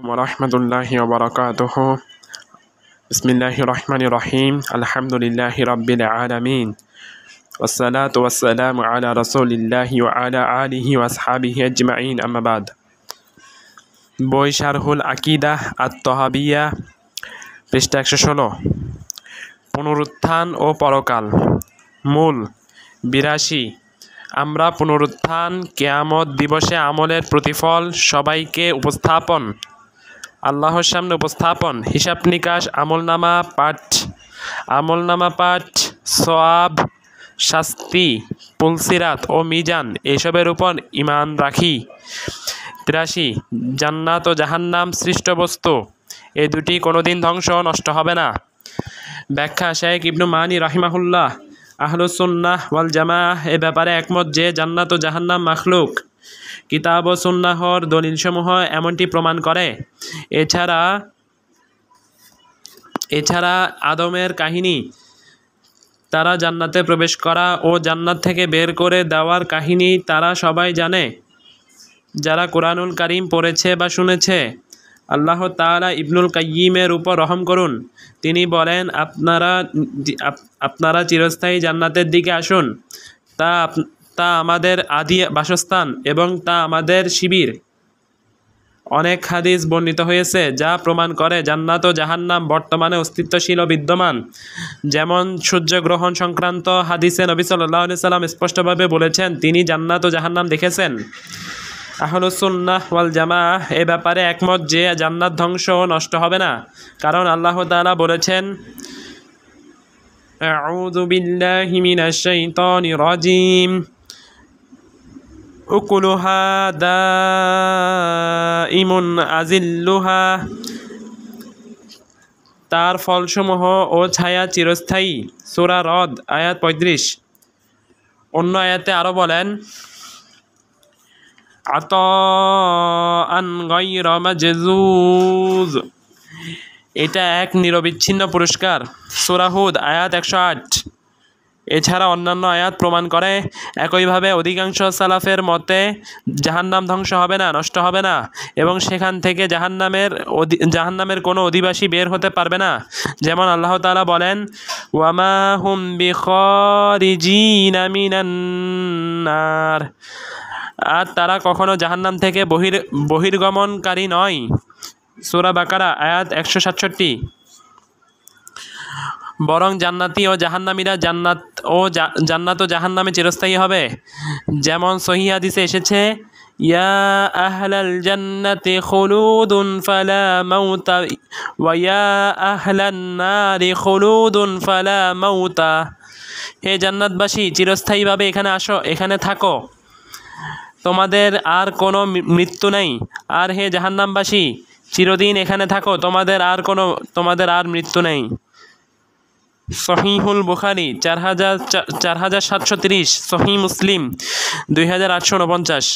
ওরহমতুল্লাহি ওয়াবারাকাতুহু বিসমিল্লাহির রহমানির রহিম আলহামদুলিল্লাহি রাব্বিল আলামিন ওয়াসসালাতু ওয়াসসালামু আলা রাসূলিল্লাহি ওয়া আলা আলিহি ওয়া আসহাবিহি আজমাইন আম্মা বাদ। বই শারহুল আকিদাহ আত-তাহাবিয়া পৃষ্ঠা 116। পুনরুত্থান ও পরকাল। মূল 82। আমরা পুনরুত্থান, কিয়ামত দিবসে আমলের প্রতিফল সবাইকে উপস্থাপন, আল্লাহর সামনে উপস্থাপন, হিসাব নিকাশ, আমলনামা পাঠ, সওয়াব, শাস্তি, পুলসিরাত ও মিজান এসবের উপর ঈমান রাখি। 83। জান্নাত ও জাহান্নাম সৃষ্ট বস্তু, এ দুটি কোনোদিন ধ্বংস নষ্ট হবে না। ব্যাখ্যা। শেখ ইবনু মানি রাহিমাহুল্লাহ আহলুস সুন্নাহ ওয়াল জামাআহ এ ব্যাপারে একমত যে জান্নাত ও জাহান্নাম মাখলুক। কিতাব ও সুন্নাহর দলিলসমূহ এমনটি প্রমাণ করে। এছাড়া আদমের কাহিনী, তারা জান্নাতে প্রবেশ করা ও জান্নাত থেকে বের করে দেওয়ার কাহিনী তারা সবাই জানে যারা কুরআনুল কারীম পড়েছে বা শুনেছে। আল্লাহ তাআলা ইবনুল কাইয়িমের উপর রহম করুন। তিনি বলেন, আপনারা চিরস্থায়ী জান্নাতের দিকে আসুন। তা আমাদের আদি বাসস্থান এবং তা আমাদের শিবির। অনেক হাদিস বর্ণিত হয়েছে যা প্রমাণ করে জান্নাত ও জাহান্নাম বর্তমানে অস্তিত্বশীল ও বিদ্যমান। যেমন সূর্যগ্রহণ সংক্রান্ত হাদিসে নবী সাল্লাল্লাহু আলাইহি সাল্লাম স্পষ্টভাবে বলেছেন তিনি জান্নাত ও জাহান্নাম দেখেছেন। আহলুস সুন্নাহ ওয়াল জামাআহ এ ব্যাপারে একমত যে জান্নাত ধ্বংস নষ্ট হবে না, কারণ আল্লাহ তাআলা বলেছেন, আউযু বিল্লাহি মিনাশ শাইতানির রাজিম, উকুলুহা দাইমুন আজিল্লুহা, তার ফলসমূহ ও ছায়া চিরস্থায়ী। সূরা রদ আয়াত 35। অন্য আয়াতে আরো বলেন, আতাআন গায়রা মাজজুজ, এটা এক নিরবিচ্ছিন্ন পুরস্কার। সূরা হুদ আয়াত 108। এছাড়া অন্যান্য আয়াত প্রমাণ করে। একইভাবে অধিকাংশ সালাফের মতে জাহান্নাম ধ্বংস হবে না, নষ্ট হবে না, এবং সেখান থেকে জাহান্নামের কোনো অধিবাসী বের হতে পারবে না। যেমন আল্লাহ তাআলা বলেন, ওয়ামা হুম বিখারিজিনা মিনান নার, আর তারা কখনো জাহান্নাম থেকে বহির্গমনকারী নয়। সূরা বাকারা আয়াত 167। বরং জান্নাতি ও জাহান্নামীরা জান্নাত ও জাহান্নামে চিরস্থায়ী হবে। যেমন সহিহ হাদিসে এসেছে, ইয়া আহলাল জান্নাতি খুলুদুন ফালা মাউতা ওয়া ইয়া আহলান নারি খুলুদুন ফালা মাউতা, হে জান্নাতবাসী চিরস্থায়ীভাবে এখানে আসো, এখানে থাকো, তোমাদের আর কোনো মৃত্যু নেই। আর হে জাহান্নামবাসী চিরদিন এখানে থাকো, তোমাদের আর মৃত্যু নেই। সহিহুল বুখারী 4730, সহিহ মুসলিম 2849।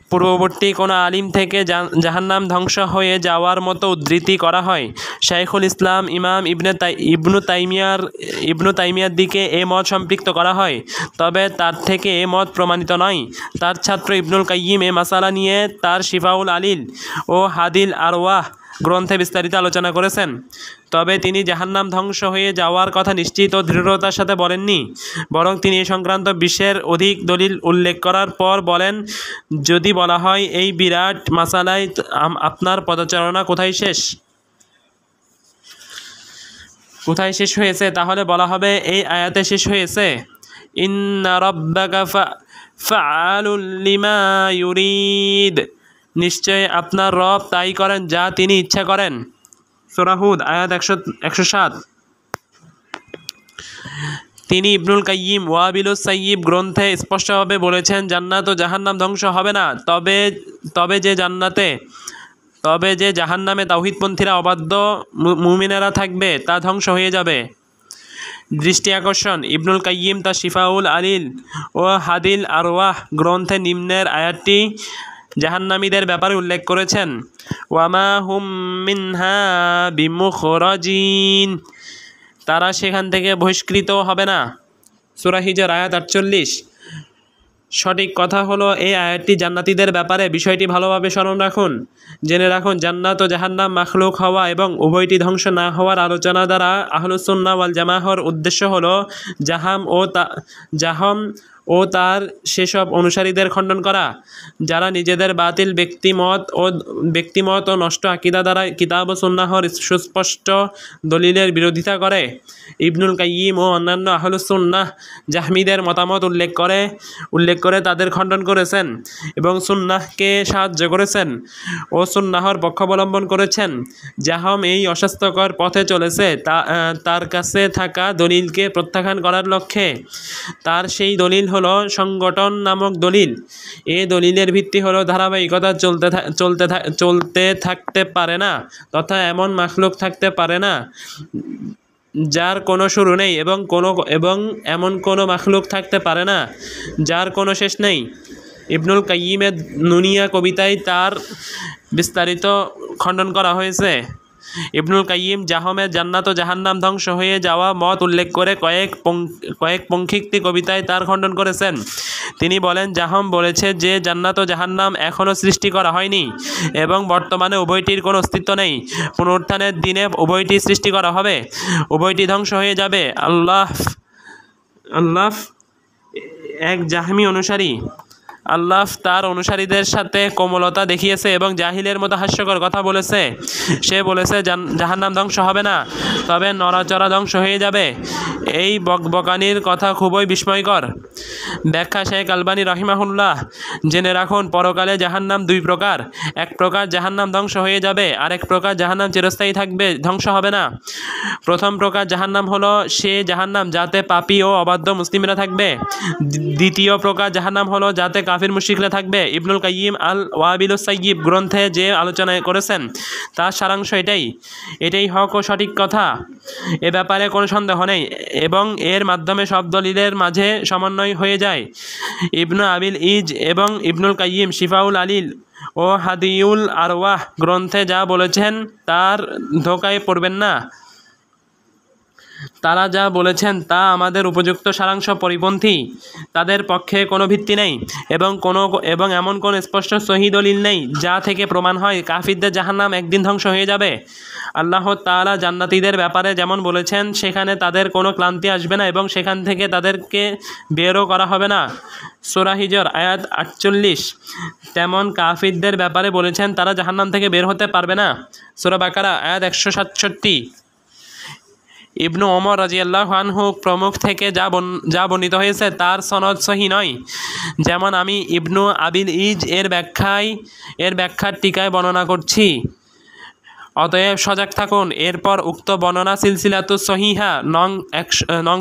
পূর্ববর্তী কোনো আলিম থেকে জাহান্নাম ধ্বংস হয়ে যাওয়ার মতো উদ্ধৃতি করা হয়। শাইখুল ইসলাম ইমাম ইবনু তাইমিয়ার দিকে এ মত সম্পৃক্ত করা হয়, তবে তার থেকে এ মত প্রমাণিত নয়। তার ছাত্র ইবনুল কাইয়িম এ মাসালা নিয়ে তার শিফাউল আলিল ও হাদিল আরওয়াহ গ্রন্থে বিস্তারিত আলোচনা করেছেন। তবে তিনি জাহান্নাম ধ্বংস হয়ে যাওয়ার কথা নিশ্চিত ও দৃঢ়তার সাথে বলেননি, বরং তিনি এ সংক্রান্ত বিশ্বের অধিক দলিল উল্লেখ করার পর বলেন, যদি বলা হয় এই বিরাট মাসালায় আপনার পদচারণা কোথায় শেষ হয়েছে, তাহলে বলা হবে এই আয়াতে শেষ হয়েছে, ইন্না রাব্বাকা ফাআলুল লিমা ইউরিদ, নিশ্চয় আপনার রব তাই করেন যা তিনি ইচ্ছা করেন। সূরা হুদ আয়াত 107। তিনি ইবনুল কাইয়িম ওয়াবিলুস সাইয়্যিব গ্রন্থে স্পষ্টভাবে বলেছেন, জান্নাত ও জাহান্নাম ধ্বংস হবে না, তবে যে জাহান্নামে তাওহীদপন্থীরা অবাধ্য মুমিনেরা থাকবে তা ধ্বংস হয়ে যাবে। দৃষ্টি আকর্ষণ, ইবনুল কাইয়িম তার শিফাউল আলিল ও হাদিল আরওয়াহ গ্রন্থে নিম্নের আয়াতটি জাহান্নামীদের ব্যাপারে উল্লেখ করেছেন, ওয়ামা হুম মিনহা বিমুখরাজিন, তারা সেখান থেকে বহিষ্কৃত হবে না। সূরা হিজর আয়াত 48। সঠিক কথা হলো এই আয়াতটি জান্নাতীদের ব্যাপারে। বিষয়টি ভালোভাবে স্মরণ রাখুন, জেনে রাখুন জান্নাত ও জাহান্নাম মাখলুক হওয়া এবং উভয়টি ধ্বংস না হওয়ার আলোচনা দ্বারা আহলুস সুন্নাহ ওয়াল জামাআহর উদ্দেশ্য হলো জাহাম ও তার সেসব অনুসারীদের খণ্ডন করা যারা নিজেদের বাতিল ব্যক্তিমত ও নষ্ট আকীদা দ্বারা কিতাব ও সুন্নাহর সুস্পষ্ট দলিলের বিরোধিতা করে। ইবনুল কাইয়িম ও অন্যান্য আহলুস সুন্নাহ জাহমিদের মতামত উল্লেখ করে তাদের খণ্ডন করেছেন এবং সুন্নাহকে সাহায্য করেছেন ও সুন্নাহর পক্ষ অবলম্বন করেছেন। জাহম এই অস্বাস্থ্যকর পথে চলেছে তার কাছে থাকা দলিলকে প্রত্যাখ্যান করার লক্ষ্যে। তার সেই দলিল হলো সংগঠন নামক দলিল। এই দলিলের ভিত্তি হলো ধারাবাহিকতা চলতে থাকতে পারে না, তথা এমন মাখলুক থাকতে পারে না যার কোনো শুরু নেই এবং এমন কোনো মাখলুক থাকতে পারে না যার কোনো শেষ নেই। ইবনুল কাইয়িমের নুনিয়া কবিতায় তার বিস্তারিত খণ্ডন করা হয়েছে। ইবনুল কাইয়িম জাহমের জান্নাত ও জাহান্নাম ধ্বংস হয়ে যাওয়া মত উল্লেখ করে কয়েক পঙ্খিক্তি কবিতায় তার খণ্ডন করেছেন। তিনি বলেন, জাহম বলেছে যে জান্নাত ও জাহান্নাম এখনও সৃষ্টি করা হয়নি এবং বর্তমানে উভয়টির কোনো অস্তিত্ব নেই। পুনরুত্থানের দিনে উভয়টি সৃষ্টি করা হবে, উভয়টি ধ্বংস হয়ে যাবে। আল্লাহ এক জাহমি অনুসারী। আল্লাহ তার অনুসারীদের সাথে কোমলতা দেখিয়েছে এবং জাহিলের মতো হাস্যকর কথা বলেছে। সে বলেছে জাহান্নাম ধ্বংস হবে না, তবে নড়াচড়া ধ্বংস হয়ে যাবে। এই বকবকানির কথা খুবই বিস্ময়কর। ব্যাখ্যা শেখ আলবানী রাহিমাহুল্লাহ, জেনে রাখুন পরকালে জাহান্নাম দুই প্রকার। এক প্রকার জাহান্নাম ধ্বংস হয়ে যাবে, আরেক প্রকার জাহান্নাম চিরস্থায়ী থাকবে, ধ্বংস হবে না। প্রথম প্রকার জাহান্নাম হলো সে জাহান্নাম যাতে পাপী ও অবাধ্য মুসলিমরা থাকবে। দ্বিতীয় প্রকার জাহান্নাম হলো যাতে কাফির মুশরিকরা থাকবে। ইবনুল কাইয়িম আল ওয়াবিলুস সাইয়্যিব গ্রন্থে যে আলোচনা করেছেন তার সারাংশ এটাই হক ও সঠিক কথা, এ ব্যাপারে কোনো সন্দেহ নেই এবং এর মাধ্যমে সব দলিলের মাঝে সমন্বয় হয়ে যায়। ইবনু আবিল ইজ এবং ইবনুল কাইয়িম শিফাউল আলিল ও হাদিউল আরওয়াহ গ্রন্থে যা বলেছেন তার ধোঁকায় পড়বেন না। তারা যা বলেছেন তা আমাদের উপযুক্ত সারাংশ পরিপন্থী। তাদের পক্ষে কোনো ভিত্তি নেই এবং এমন কোনো স্পষ্ট সহি দলিল নেই যা থেকে প্রমাণ হয় কাফিরদের জাহান্নাম একদিন ধ্বংস হয়ে যাবে। আল্লাহ তাআলা জান্নাতীদের ব্যাপারে যেমন বলেছেন সেখানে তাদের কোনো ক্লান্তি আসবে না এবং সেখান থেকে তাদেরকে বেরও করা হবে না, সূরা হিজর আয়াত 48, তেমন কাফিরদের ব্যাপারে বলেছেন তারা জাহান্নাম থেকে বের হতে পারবে না, সূরা বাকারা আয়াত 167। ইবনু ওমর রাদিয়াল্লাহু আনহু প্রমুখ থেকে যা বর্ণিত হয়েছে তার সনদ সহি নয়। যেমন আমি ইবনু আবিল ইজ এর ব্যাখ্যার টিকায় বর্ণনা করছি। অতএব সজাগ থাকুন। এরপর উক্ত বর্ণনা সিলসিলাতুস সহিহা নং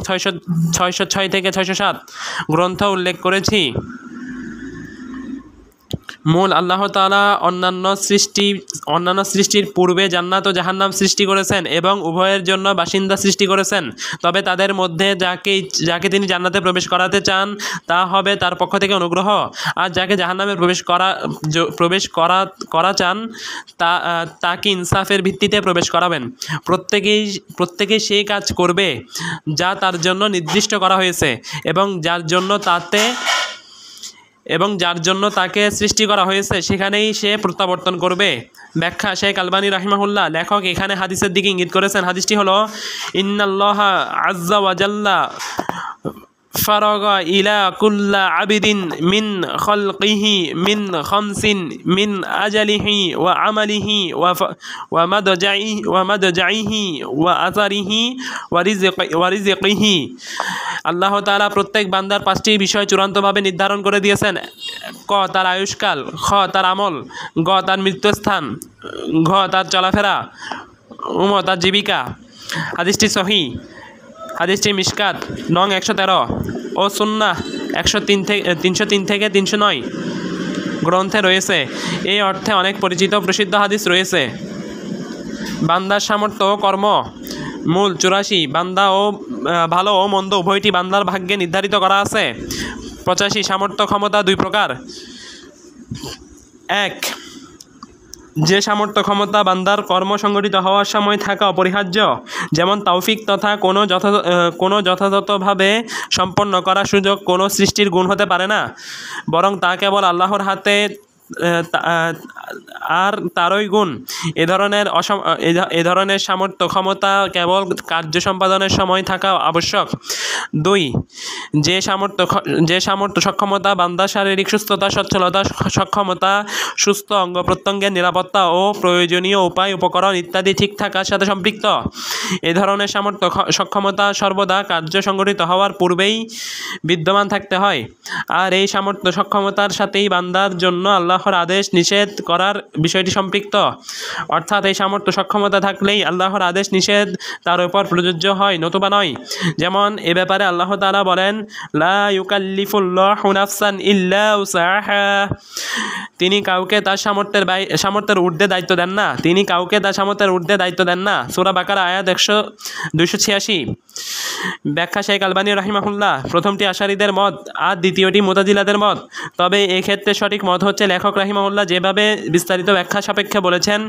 606 থেকে 607 গ্রন্থ উল্লেখ করেছি। মূল আল্লাহ তাআলা অন্যান্য সৃষ্টির পূর্বে জান্নাত ও জাহান্নাম সৃষ্টি করেছেন এবং উভয়ের জন্য বাসিন্দা সৃষ্টি করেছেন। তবে তাদের মধ্যে যাকে তিনি জান্নাতে প্রবেশ করাতে চান তা হবে তার পক্ষ থেকে অনুগ্রহ, আর যাকে জাহান্নামে প্রবেশ করা চান তাকে ইনসাফের ভিত্তিতে প্রবেশ করাবেন। প্রত্যেকেই সেই কাজ করবে যা তার জন্য নির্দিষ্ট করা হয়েছে এবং যার জন্য তাকে সৃষ্টি করা হয়েছে সেখানেই সে প্রত্যাবর্তন করবে। ব্যাখ্যা শেখ আলবানী রাহিমাহুল্লাহ, লেখক এখানে হাদিসের দিকে ইঙ্গিত করেছেন। হাদিসটি হলো, ইন্নাল্লাহা আযযা ওয়া জাল্লা ফারাগা ইলা কুল্লা আবিদিন মিন খালকিহি মিন খামসিন মিন আজালিহি ওয়া আমালিহি ওয়া মাদজাইহি ওয়া আসারিহি ওয়া রিজকিহি। আল্লাহ তাআলা প্রত্যেক বান্দার 5টি বিষয় চূড়ান্তভাবে নির্ধারণ করে দিয়েছেন। ক তার আয়ুষ্কাল, খ তার আমল, গ তার মৃত্যুস্থান, ঘ তার চলাফেরা, তার জীবিকা। হাদিসটি সহি। হাদিসটি মিশকাত নং 113 ও সুন্নাহ 303 থেকে 309 গ্রন্থে রয়েছে। এই অর্থে অনেক পরিচিত প্রসিদ্ধ হাদিস রয়েছে। বান্দার সামর্থ্য ও কর্ম মূল 84। বান্দা ও ভালো ও মন্দ উভয়টি বান্দার ভাগ্যে নির্ধারিত করা আছে। 85। সামর্থ্য ক্ষমতা দুই প্রকার। এক যে সামর্থ্য ক্ষমতা বান্দার কর্ম সংগঠিত হওয়ার সময় থাকা অপরিহার্য, যেমন তৌফিক তথা কোনো যথাযথভাবে সম্পন্ন করার সুযোগ কোনো সৃষ্টির গুণ হতে পারে না, বরং তা কেবল আল্লাহর হাতে আর তারই গুণ। এ ধরনের সামর্থ্য ক্ষমতা কেবল কার্য সম্পাদনের সময় থাকা আবশ্যক। 2. যে সামর্থ্য সক্ষমতা বান্দার শারীরিক সুস্থতা, সচ্ছলতা, সক্ষমতা, সুস্থ অঙ্গ প্রত্যঙ্গের নিরাপত্তা ও প্রয়োজনীয় উপায় উপকরণ ইত্যাদি ঠিক থাকার সাথে সম্পৃক্ত। এ ধরনের সামর্থ্য সক্ষমতা সর্বদা কার্য সংগঠিত হওয়ার পূর্বেই বিদ্যমান থাকতে হয়, আর এই সামর্থ্য সক্ষমতার সাথেই বান্দার জন্য আল্লাহর আদেশ নিষেধ করার বিষয়টি সম্পৃক্ত। অর্থাৎ এই সামর্থ্য সক্ষমতা থাকলেই আল্লাহর আদেশ নিষেধ তার উপর প্রযোজ্য হয়, নতুবা নয়। যেমন এ ব্যাপারে আল্লাহ তাআলা বলেন, লা ইউকাল্লিফুল্লাহু নাফসান ইল্লা উসাহা। তিনি কাউকে তার সামর্থ্যের ঊর্ধ্বে দায়িত্ব দেন না। সূরা বাকারা আয়াত 286। ব্যাখ্যা শেখ আলবানী রাহিমাহুল্লাহ। প্রথমটি আশারীদের মত আর দ্বিতীয়টি মুতাজিলাদের মত। তবে এক্ষেত্রে সঠিক মত হচ্ছে লেখক রাহিমাহুল্লাহ যেভাবে বিস্তারিত ব্যাখ্যা সাপেক্ষে বলেছেন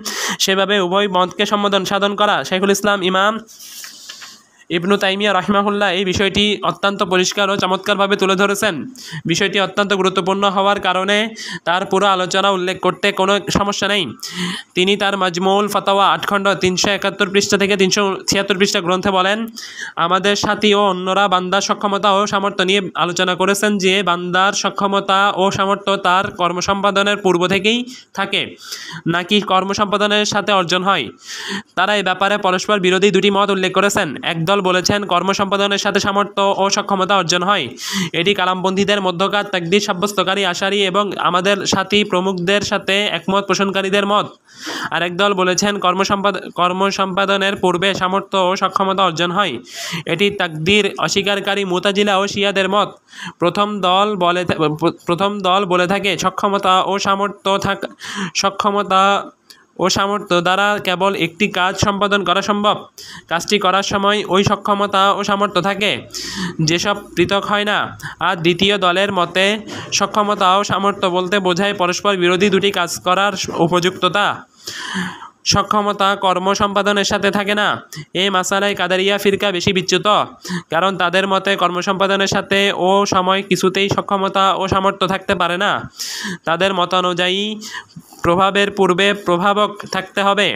সেভাবে উভয় মতকে সম্বোধন সাধন করা। শাইখুল ইসলাম ইমাম ইবনু তাইমিয়া রাহিমাহুল্লাহ এই বিষয়টি অত্যন্ত পরিষ্কার ও চমৎকারভাবে তুলে ধরেছেন। বিষয়টি অত্যন্ত গুরুত্বপূর্ণ হওয়ার কারণে তার পুরো আলোচনা উল্লেখ করতে কোনো সমস্যা নেই। তিনি তার মাজমুউল ফাতাওয়া 8 খণ্ড 371 পৃষ্ঠা থেকে 376 পৃষ্ঠা গ্রন্থে বলেন, আমাদের সাথী ও অন্যরা বান্দার সক্ষমতা ও সামর্থ্য নিয়ে আলোচনা করেছেন যে বান্দার সক্ষমতা ও সামর্থ্য তার কর্মসম্পাদনের পূর্ব থেকেই থাকে নাকি কর্মসম্পাদনের সাথে অর্জন হয়। তারা এই ব্যাপারে পরস্পর বিরোধী দুটি মত উল্লেখ করেছেন। একদল বলেছেন কর্ম সম্পাদনের সাথে সামর্থ্য ও সক্ষমতা অর্জন হয়। এটি কালামপন্থীদের মধ্যকার তাকদীর সাব্যস্তকারী আশারি এবং আমাদের সাথী প্রমুখদের সাথে একমত পোষণকারীদের মত। আর একদল বলেছেন কর্ম সম্পাদনের পূর্বে সামর্থ্য ও সক্ষমতা অর্জন হয়। এটি তাকদীর অস্বীকারী মুতাজিলা ও শিয়াদের মত। প্রথম দল বলে থাকে সক্ষমতা ও সামর্থ্য দ্বারা কেবল একটি কাজ সম্পাদন করা সম্ভব। কাজটি করার সময় ওই সক্ষমতা ও সামর্থ্য থাকে, যেসব পৃথক হয় না। আর দ্বিতীয় দলের মতে সক্ষমতা ও সামর্থ্য বলতে বোঝায় পরস্পর বিরোধী দুটি কাজ করার উপযুক্ততা। সক্ষমতা কর্ম সম্পাদনের সাথে থাকে না। এই মাসালায় কাদারিয়া ফিরকা বেশি বিচ্যুত, কারণ তাদের মতে কর্ম সম্পাদনের সাথে ও সময় কিছুতেই সক্ষমতা ও সামর্থ্য থাকতে পারে না। তাদের মতানুযায়ী প্রভাবের পূর্বে প্রভাবক থাকতে হবে।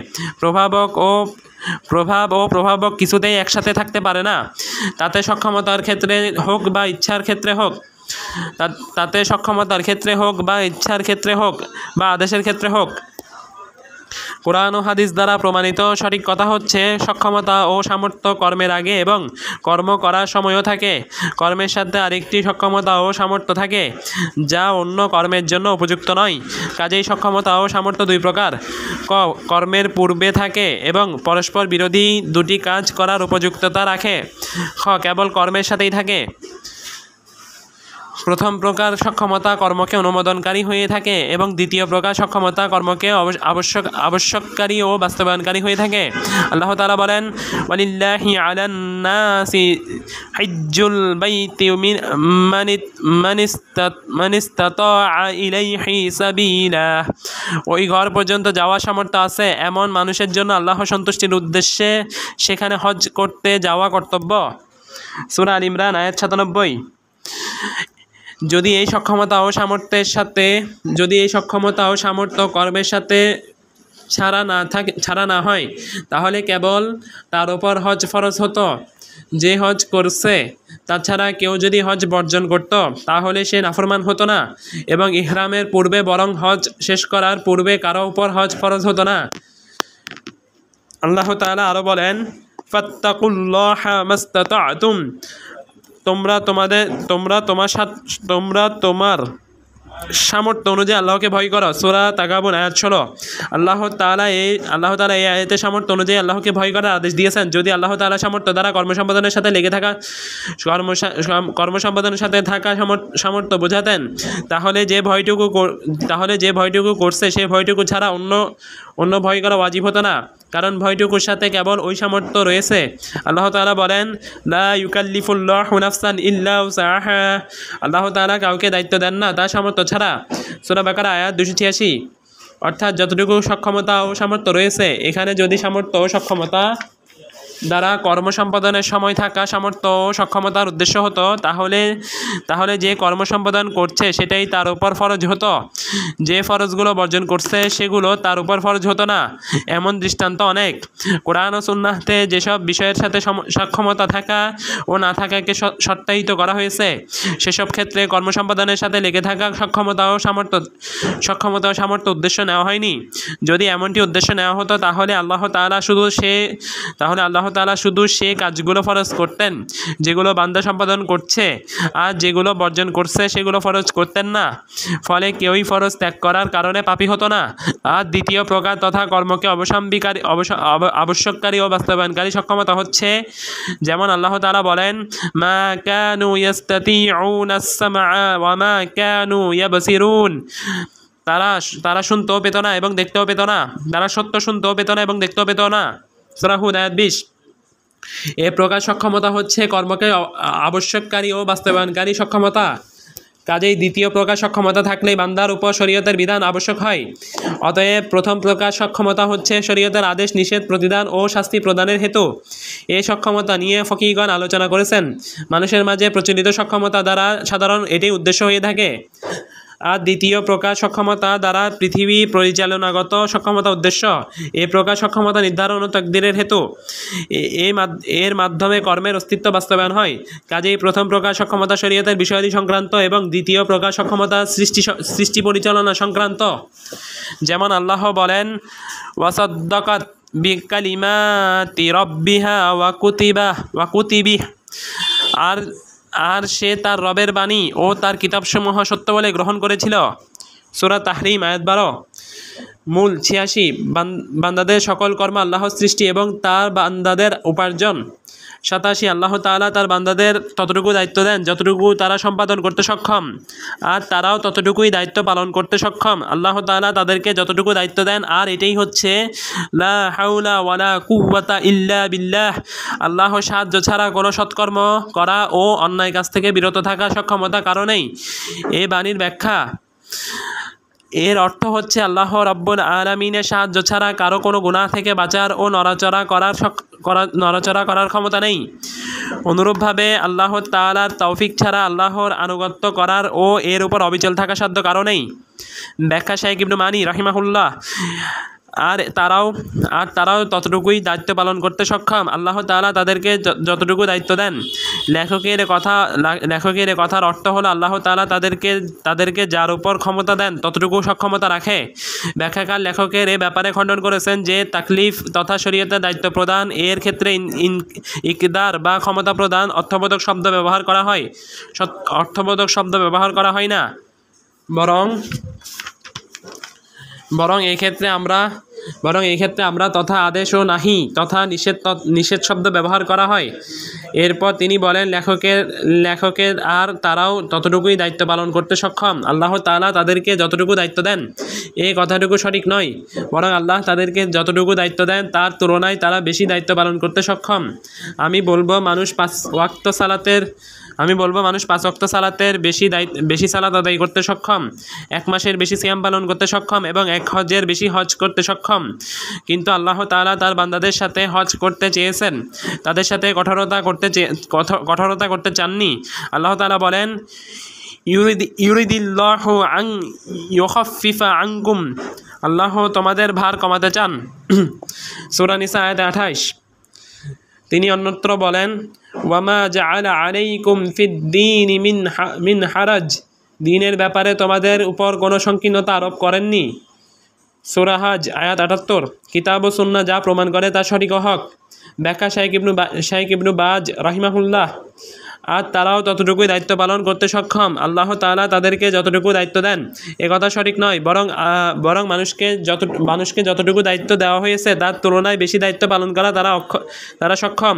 প্রভাবক কিছুতেই একসাথে থাকতে পারে না। তাতে সক্ষমতার ক্ষেত্রে হোক বা ইচ্ছার ক্ষেত্রে হোক বা আদেশের ক্ষেত্রে হোক। কোরআন ও হাদিস দ্বারা প্রমাণিত সঠিক কথা হচ্ছে সক্ষমতা ও সামর্থ্য কর্মের আগে এবং কর্ম করার সময়ও থাকে। কর্মের সাথে আরেকটি সক্ষমতা ও সামর্থ্য থাকে যা অন্য কর্মের জন্য উপযুক্ত নয়। কাজেই সক্ষমতা ও সামর্থ্য দুই প্রকার। কর্মের পূর্বে থাকে এবং পরস্পর বিরোধী দুটি কাজ করার উপযুক্ততা রাখে। কেবল কর্মের সাথেই থাকে। প্রথম প্রকার সক্ষমতা কর্মকে অনুমোদনকারী হয়ে থাকে এবং দ্বিতীয় প্রকার সক্ষমতা কর্মকে আবশ্যককারী ও বাস্তবায়নকারী হয়ে থাকে। আল্লাহ তাআলা বলেন, ওয়ালিল্লাহি আলান নাসি হিজ্জুল বাইতি মান ইসতাতাআ ইলাইহি সাবিলা। ওই ঘর পর্যন্ত যাওয়ার সামর্থ্য আছে এমন মানুষের জন্য আল্লাহ সন্তুষ্টির উদ্দেশ্যে সেখানে হজ করতে যাওয়া কর্তব্য। সূরা আল ইমরান আয়াত 97। যদি এই সক্ষমতা ও সামর্থ্য কর্মের সাথে ছাড়া না হয় তাহলে কেবল তার উপর হজ ফরজ হতো যে হজ করছে। তাছাড়া কেউ যদি হজ বর্জন করত তাহলে সে নাফরমান হতো না এবং ইহরামের পূর্বে বরং হজ শেষ করার পূর্বে কারো উপর হজ ফরজ হতো না। আল্লাহ তাআলা আরো বলেন, ফাত্তাকুল্লাহা মাসতাতা'তুম। তোমরা তোমার সামর্থ্য অনুযায়ী আল্লাহকে ভয় করো। সূরা তাগাবুন আয়াত 16। আল্লাহ তাআলা এই আয়াতে সামর্থ্য অনুযায়ী আল্লাহকে ভয় করার আদেশ দিয়েছেন। যদি আল্লাহ তাআলা সামর্থ্য দ্বারা কর্মসম্পাদনের সাথে থাকা সামর্থ্য বোঝাতেন তাহলে যে ভয়টুকু করছে সেই ভয়টুকু ছাড়া অন্য ভয় করা ওয়াজিব হতো না, কারণ ভয়টুকুর সাথে কেবল ওই সামর্থ্য রয়েছে। আল্লাহ তাআলা বলেন, লা ইউকাল্লিফুল্লাহু নাফসান ইল্লা উসাহা। আল্লাহ তাআলা কাউকে দায়িত্ব দেন না তার সামর্থ্য ছাড়া। সূরা বাকারা আয়াত 286। অর্থাৎ যতটুকু সক্ষমতা ও সামর্থ্য রয়েছে, এখানে যদি সামর্থ্য ও সক্ষমতা দ্বারা কর্ম সম্পাদনের সময় থাকা সামর্থ্য ও সক্ষমতার উদ্দেশ্য হতো, তাহলে যে কর্ম সম্পাদন করছে সেটাই তার উপর ফরজ হতো। যে ফরজগুলো বর্জন করছে সেগুলো তার উপর ফরজ হতো না। এমন দৃষ্টান্ত অনেক। কোরআন ও সুন্নাহতে যেসব বিষয়ের সাথে সক্ষমতা থাকা ও না থাকাকে সত্যায়িত করা হয়েছে, সেসব ক্ষেত্রে কর্ম সম্পাদনের সাথে লেগে থাকা সক্ষমতা ও সামর্থ্য উদ্দেশ্য নেওয়া হয়নি। যদি এমনটি উদ্দেশ্য নেওয়া হতো তাহলে আল্লাহ তাআলা শুধু সে কাজগুলো ফরজ করতেন যেগুলো বান্দা সম্পাদন করছে, আর যেগুলো বর্জন করছে সেগুলো ফরজ করতেন না। ফলে কেউই ফরজ ত্যাগ করার কারণে পাপী হতো না। আর দ্বিতীয় প্রকার তথা কর্মকে আবশ্যককারী ও বাস্তবায়নকারী সক্ষমতা হচ্ছে, যেমন আল্লাহ তাআলা বলেন, মা কানু ইয়াস্তাতিউনা আস-সামআ ওয়া মা কানু ইয়াবসিরুন। তারা শুনতেও পেত না এবং দেখতেও পেত না। তারা সত্য শুনতেও পেত না এবং দেখতেও পেত না। সূরা হুদ আয়াত 20। এ প্রকার সক্ষমতা হচ্ছে কর্মকে আবশ্যককারী ও বাস্তবায়নকারী সক্ষমতা। কাজেই দ্বিতীয় প্রকার সক্ষমতা থাকলেই বান্দার উপর শরীয়তের বিধান আবশ্যক হয়। অতএব প্রথম প্রকার সক্ষমতা হচ্ছে শরীয়তের আদেশ নিষেধ প্রতিদান ও শাস্তি প্রদানের হেতু। এই সক্ষমতা নিয়ে ফকিহগণ আলোচনা করেছেন। মানুষের মাঝে প্রচলিত সক্ষমতা দ্বারা সাধারণ এটি উদ্দেশ্য হয়ে থাকে। আর দ্বিতীয় প্রকার সক্ষমতা দ্বারা পৃথিবী পরিচালনাগত সক্ষমতা উদ্দেশ্য। এ প্রকার সক্ষমতা নির্ধারণ ও তাকদীরের হেতু। এর মাধ্যমে কর্মের অস্তিত্ব বাস্তবায়ন হয়। কাজেই প্রথম প্রকার সক্ষমতা শরীয়তের বিষয়াদি সংক্রান্ত এবং দ্বিতীয় প্রকার সক্ষমতা সৃষ্টি পরিচালনা সংক্রান্ত। যেমন আল্লাহ বলেন, ওয়াসাদ্দাকাত বিকালিমাতি রাব্বিহা ওয়া কুতিবিহ। আর সে তার রবের বাণী ও তার কিতাবসমূহ সত্য বলে গ্রহণ করেছিল। সূরা তাহরিম আয়াত 12। মূল 86। বান্দাদের সকল কর্ম আল্লাহর সৃষ্টি এবং তার বান্দাদের উপার্জন। 87। আল্লাহ তাআলা তার বান্দাদের ততটুকু দায়িত্ব দেন যতটুকু তারা সম্পাদন করতে সক্ষম, আর তারাও ততটুকুই দায়িত্ব পালন করতে সক্ষম। আল্লাহ তাআলা তাদেরকে যতটুকু দায়িত্ব দেন, আর এটাই হচ্ছে লা হাওলা ওয়ালা কুওয়াতা ইল্লা বিল্লাহ। আল্লাহর সাহায্য ছাড়া কোনো সৎকর্ম করা ও অন্যায় কাজ থেকে বিরত থাকা সক্ষমতা কারণেই। এই বাণীর ব্যাখ্যা। এর অর্থ হচ্ছে আল্লাহ রাব্বুল আলামিনের সাহায্য ছাড়া কারো কোনো গুনাহ থেকে বাঁচার ও নড়াচড়া করার ক্ষমতা নেই। অনুরূপভাবে আল্লাহ তাআলার তৌফিক ছাড়া আল্লাহর আনুগত্য করার ও এর উপর অবিচল থাকা সাধ্য কারো নেই। ব্যাখ্যা শাইখ ইবনে মানি রাহিমাহুল্লাহ। আর তারাও ততটুকুই দায়িত্ব পালন করতে সক্ষম। আল্লাহ তাআলা তাদেরকে যতটুকু দায়িত্ব দেন। লেখকের কথার অর্থ হলো আল্লাহ তাআলা তাদেরকে যার উপর ক্ষমতা দেন ততটুকু সক্ষমতা রাখে। ব্যাখ্যাকার লেখকের এ ব্যাপারে খণ্ডন করেছেন যে তাকলিফ তথা শরীয়তের দায়িত্ব প্রদান এর ক্ষেত্রে ইকদার বা ক্ষমতা প্রদান অর্থবোধক শব্দ ব্যবহার করা হয় না, বরং এই ক্ষেত্রে আমরা তথা আদেশ ও নাহি তথা নিষেধ শব্দ ব্যবহার করা হয়। এরপর তিনি বলেন, লেখকের আর তারাও ততটুকুই দায়িত্ব পালন করতে সক্ষম। আল্লাহ তাআলা তাদেরকে যতটুকু দায়িত্ব দেন এই কথাটুকু সঠিক নয়, বরং আল্লাহ তাদেরকে যতটুকু দায়িত্ব দেন তার তুলনায় তারা বেশি দায়িত্ব পালন করতে সক্ষম। আমি বলবো মানুষ 5 ওয়াক্ত সালাতের বেশি সালাত আদায় করতে সক্ষম, 1 মাসের বেশি সিয়াম পালন করতে সক্ষম এবং 1 হজ্জের বেশি হজ করতে সক্ষম। কিন্তু আল্লাহ তাআলা তার বান্দাদের সাথে হজ করতে চেয়েছেন, তাদের সাথে কঠোরতা করতে চাননি। আল্লাহ তাআলা বলেন, ইউরিদিল্লাহু আন ইউখাফফিফা আনকুম। আল্লাহ তোমাদের ভার কমাতে চান। সূরা নিসা আয়াত 28। তিনি অন্যত্র বলেন, ওয়ামা জাআলা আলাইকুম ফিদ-দীনি মিন হারাজ। দ্বীনের ব্যাপারে তোমাদের উপর কোনো সংকীর্ণতা আরোপ করেননি। সূরা হজ আয়াত 78। কিতাব ও সুন্নাহ যা প্রমাণ করে তা সঠিক ও হক। ব্যাখ্যা শাইখ ইবনু বাজ রাহিমাহুল্লাহ। আর তারাও ততটুকুই দায়িত্ব পালন করতে সক্ষম। আল্লাহ তাআলা তাদেরকে যতটুকু দায়িত্ব দেন এ কথা সঠিক নয়, বরং মানুষকে যতটুকু দায়িত্ব দেওয়া হয়েছে তার তুলনায় বেশি দায়িত্ব পালন করা তারা সক্ষম।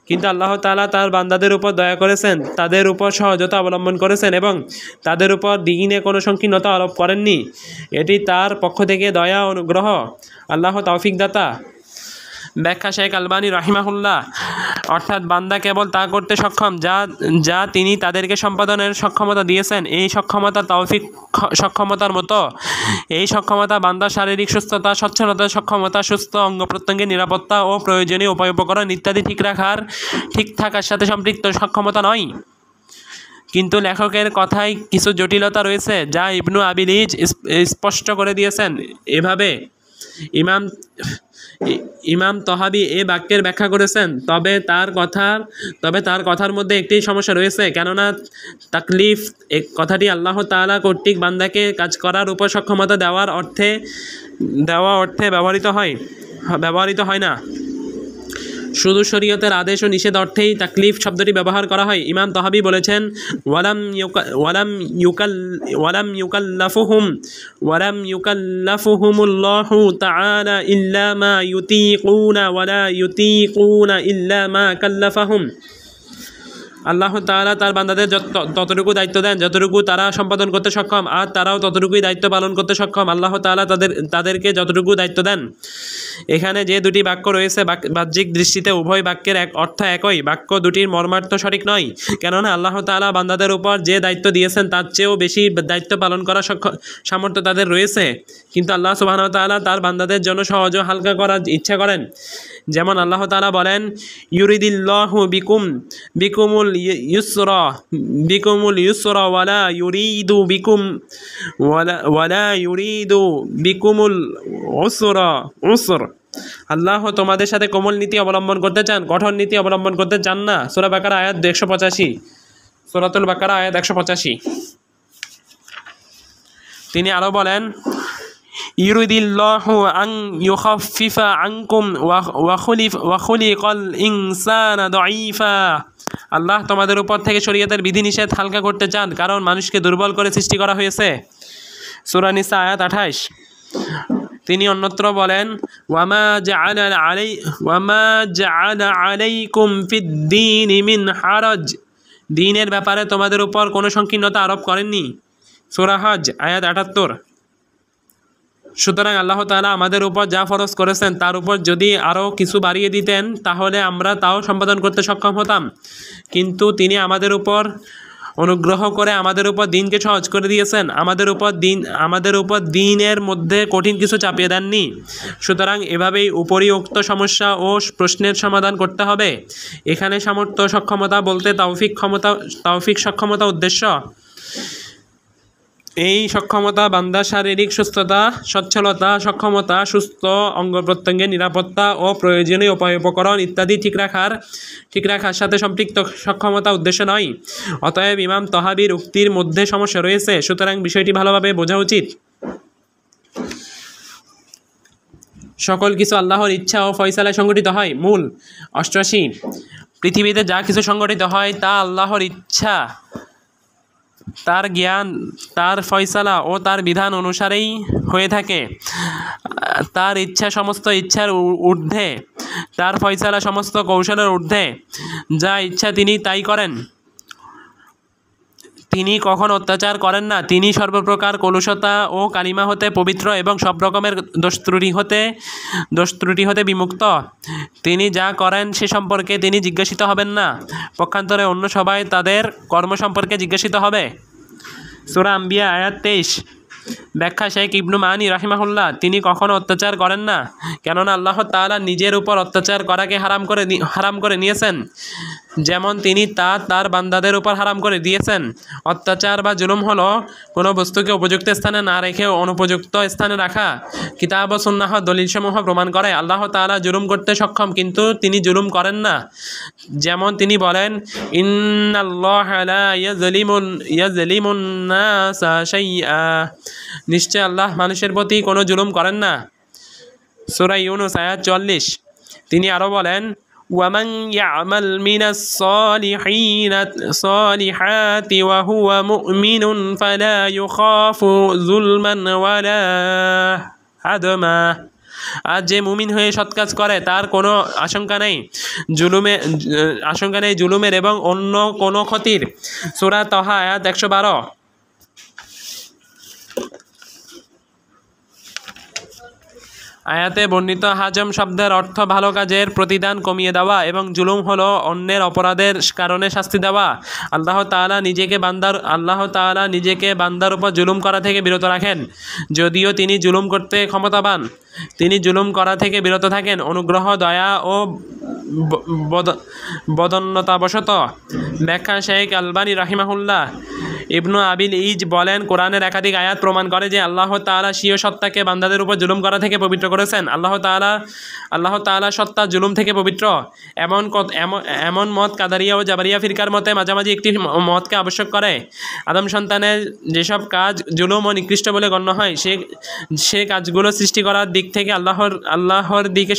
কিন্তু আল্লাহ তাআলা তার বান্দাদের উপর দয়া করেছেন, তাদের উপর সহজতা অবলম্বন করেছেন এবং তাদের উপর দ্বীনে কোনো সংকীর্ণতা আরোপ করেননি। এটি তার পক্ষ থেকে দয়া অনুগ্রহ। আল্লাহ তৌফিক দাতা। ব্যাখ্যা শেখ আলবানী রাহিমাহুল্লাহ। অর্থাৎ বান্দা কেবল তা করতে সক্ষম যা যা তিনি তাদেরকে সম্পাদনের সক্ষমতা দিয়েছেন। এই সক্ষমতা তৌফিক সক্ষমতার মতো। এই সক্ষমতা বান্দার শারীরিক সুস্থতা, সচ্ছলতা, সক্ষমতা, সুস্থ অঙ্গ প্রত্যঙ্গের নিরাপত্তা ও প্রয়োজনীয় উপায় উপকরণ ইত্যাদি ঠিক থাকার সাথে সম্পৃক্ত সক্ষমতা নয়। কিন্তু লেখকের কথায় কিছু জটিলতা রয়েছে যা ইবনু আবিল ইজ স্পষ্ট করে দিয়েছেন। এভাবে ইমাম তহাবি এ বাক্যের ব্যাখ্যা করেছেন। তবে তার কথার মধ্যে একটি সমস্যা রয়েছে, কেননা তাকলিফ কথাটি আল্লাহ তাআলা কর্তৃক বান্দাকে কাজ করার উপর সক্ষমতা দেওয়া অর্থে ব্যবহৃত হয় না। শুধু শরীয়তের আদেশ ও নিষেধ অর্থেই তাকলিফ শব্দটি ব্যবহার করা হয়। ইমাম তহাবি বলেছেন, ওয়ালাম ইউকাল্লাফুহুমুল্লাহু তাআলা ইল্লা মা ইউতিকুনা ওয়ালা ইউতিকুনা ইল্লা মা কাল্লাফাহুম। আল্লাহ তাআলা তার বান্দাদের ততটুকু দায়িত্ব দেন যতটুকু তারা সম্পাদন করতে সক্ষম, আর তারাও ততটুকুই দায়িত্ব পালন করতে সক্ষম। আল্লাহ তাআলা তাদেরকে যতটুকু দায়িত্ব দেন। এখানে যে দুটি বাক্য রয়েছে, বাহ্যিক দৃষ্টিতে উভয় বাক্যের অর্থ একই। বাক্য দুটির মর্মার্থ সঠিক নয়, কেননা আল্লাহ তাআলা বান্দাদের উপর যে দায়িত্ব দিয়েছেন তার চেয়েও বেশি দায়িত্ব পালন করার সামর্থ্য তাদের রয়েছে। কিন্তু আল্লাহ সুবহানাহু ওয়া তাআলা তার বান্দাদের জন্য সহজ ও হালকা করার ইচ্ছা করেন। যেমন আল্লাহ তাআলা বলেন, ইউরিদিল্লাহু বিকুমুল ইউসরা ওয়ালা ইউরিদু বিকুমুল উসর। আল্লাহ তোমাদের সাথে কোমল নীতি অবলম্বন করতে চান, কঠোর নীতি অবলম্বন করতে চান না। সূরা বাকারা আয়াত 185, সূরাতুল বাকারা আয়াত 185। তিনি আরো বলেন, ইউরিদিল্লাহু আন ইউখাফফিফা আনকুম ওয়া খুলিকাল ইনসানা দাঈফা। আল্লাহ তোমাদের উপর থেকে শরীয়তের বিধিনিষেধ হালকা করতে চান, কারণ মানুষকে দুর্বল করে সৃষ্টি করা হয়েছে। সূরা নিসা আয়াত 28। তিনি অন্যত্র বলেন, ওয়ামা জাআলা আলাইকুম ফিদ-দীনি মিন হারাজ। দ্বীনের ব্যাপারে তোমাদের উপর কোনো সংকীর্ণতা আরোপ করেননি। সূরা হজ আয়াত 78। সুতরাং আল্লাহ তাআলা আমাদের উপর যা ফরজ করেছেন তার উপর যদি আরও কিছু বাড়িয়ে দিতেন তাহলে আমরা তাও সম্পাদন করতে সক্ষম হতাম। কিন্তু তিনি আমাদের উপর অনুগ্রহ করে আমাদের উপর দিনকে সহজ করে দিয়েছেন। আমাদের উপর দিনের মধ্যে কঠিন কিছু চাপিয়ে দেননি। সুতরাং এভাবেই উপরিউক্ত সমস্যা ও প্রশ্নের সমাধান করতে হবে। এখানে সামর্থ্য সক্ষমতা বলতে তৌফিক সক্ষমতা উদ্দেশ্য। এই সক্ষমতা বান্দার শারীরিক সুস্থতা, সচ্ছলতা, সক্ষমতা, সুস্থ অঙ্গ প্রত্যঙ্গের নিরাপত্তা ও প্রয়োজনীয় উপকরণ ইত্যাদি ঠিক রাখার সাথে সম্পৃক্ত সক্ষমতা উদ্দেশ্য নয়। অতএব ইমাম তহাবির উক্তির মধ্যে সমস্যা রয়েছে, সুতরাং বিষয়টি ভালোভাবে বোঝা উচিত। সকল কিছু আল্লাহর ইচ্ছা ও ফয়সালায় সংগঠিত হয়। মূল 88। পৃথিবীতে যা কিছু সংগঠিত হয় তা আল্লাহর ইচ্ছা, তার জ্ঞান, তার ফয়সালা ও তার বিধান অনুসারেই হয়ে থাকে। তার ইচ্ছা সমস্ত ইচ্ছার ঊর্ধ্বে, তার ফয়সালা সমস্ত কৌশলের ঊর্ধ্বে। যা ইচ্ছা তিনি তাই করেন। তিনি কখনো অত্যাচার করেন না। তিনি সর্বপ্রকার কলুষতা ও কালিমা হতে পবিত্র এবং সব রকমের দোষ ত্রুটি হতে বিমুক্ত। তিনি যা করেন সে সম্পর্কে তিনি জিজ্ঞাসিত হবেন না, পক্ষান্তরে অন্য সবাই তাদের কর্ম সম্পর্কে জিজ্ঞাসিত হবে। সূরা আম্বিয়া আয়াত 23। ব্যাখ্যা শেখ ইবনু মানি রাহিমাহুল্লাহ, তিনি কখনো অত্যাচার করেন না, কেননা আল্লাহ তাআলা নিজের উপর অত্যাচার করাকে হারাম করে নিয়েছেন, যেমন তিনি তার বান্দাদের উপর হারাম করে দিয়েছেন। অত্যাচার বা জুলুম হলো কোনো বস্তুকে উপযুক্ত স্থানে না রেখে অনুপযুক্ত স্থানে রাখা। কিতাব ও সুন্নাহ দলিলসমূহ প্রমাণ করে আল্লাহ তাআলা জুলুম করতে সক্ষম, কিন্তু তিনি জুলুম করেন না। যেমন তিনি বলেন, ইন্নাল্লাহা লা ইয়াজলিমুন নাসা শাইআ। নিশ্চয় আল্লাহ মানুষের প্রতি কোনো জুলুম করেন না। সূরা ইউনূস আয়াত 44। তিনি আরও বলেন, ওয়ামান ইয়ামাল মিনাস সালিহাতি ওয়া হুয়া মুমিনুন ফালা ইউখাফু যুলমান ওয়ালা হাদমা। আর যে মুমিন হয়ে সৎ কাজ করে তার কোনো আশঙ্কা নেই জুলুমের এবং অন্য কোনো ক্ষতির। সূরা তাহা আয়াত 112। আয়াতে বর্ণিত হাজম শব্দের অর্থ ভালো কাজের প্রতিদান কমিয়ে দেওয়া এবং জুলুম হলো অন্যের অপরাধের কারণে শাস্তি দেওয়া। আল্লাহ তাআলা নিজেকে বান্দার উপর জুলুম করা থেকে বিরত রাখেন, যদিও তিনি জুলুম করতে ক্ষমতাবান। তিনি জুলুম করা থেকে বিরত থাকেন অনুগ্রহ, দয়া ও বদন্যতাবশত। ব্যাখ্যা শেখ আলবানী রাহিমাহুল্লাহ ইবনু আবিল ইজ বলেন, কোরআনের একাধিক আয়াত প্রমাণ করে যে আল্লাহ তাআলা স্বীয় সত্তাকে বান্দাদের উপর জুলুম করা থেকে পবিত্র করেছেন। আল্লাহ তাআলা সত্তা জুলুম থেকে পবিত্র। এমন মত কাদারিয়া ও জাবারিয়া ফিরকার মতে মাঝামাঝি একটি মতকে আবশ্যক করে। আদম সন্তানের যেসব কাজ জুলুম ও নিকৃষ্ট বলে গণ্য হয়, সে কাজগুলো সৃষ্টি করার দিক থেকে আল্লাহর দিকে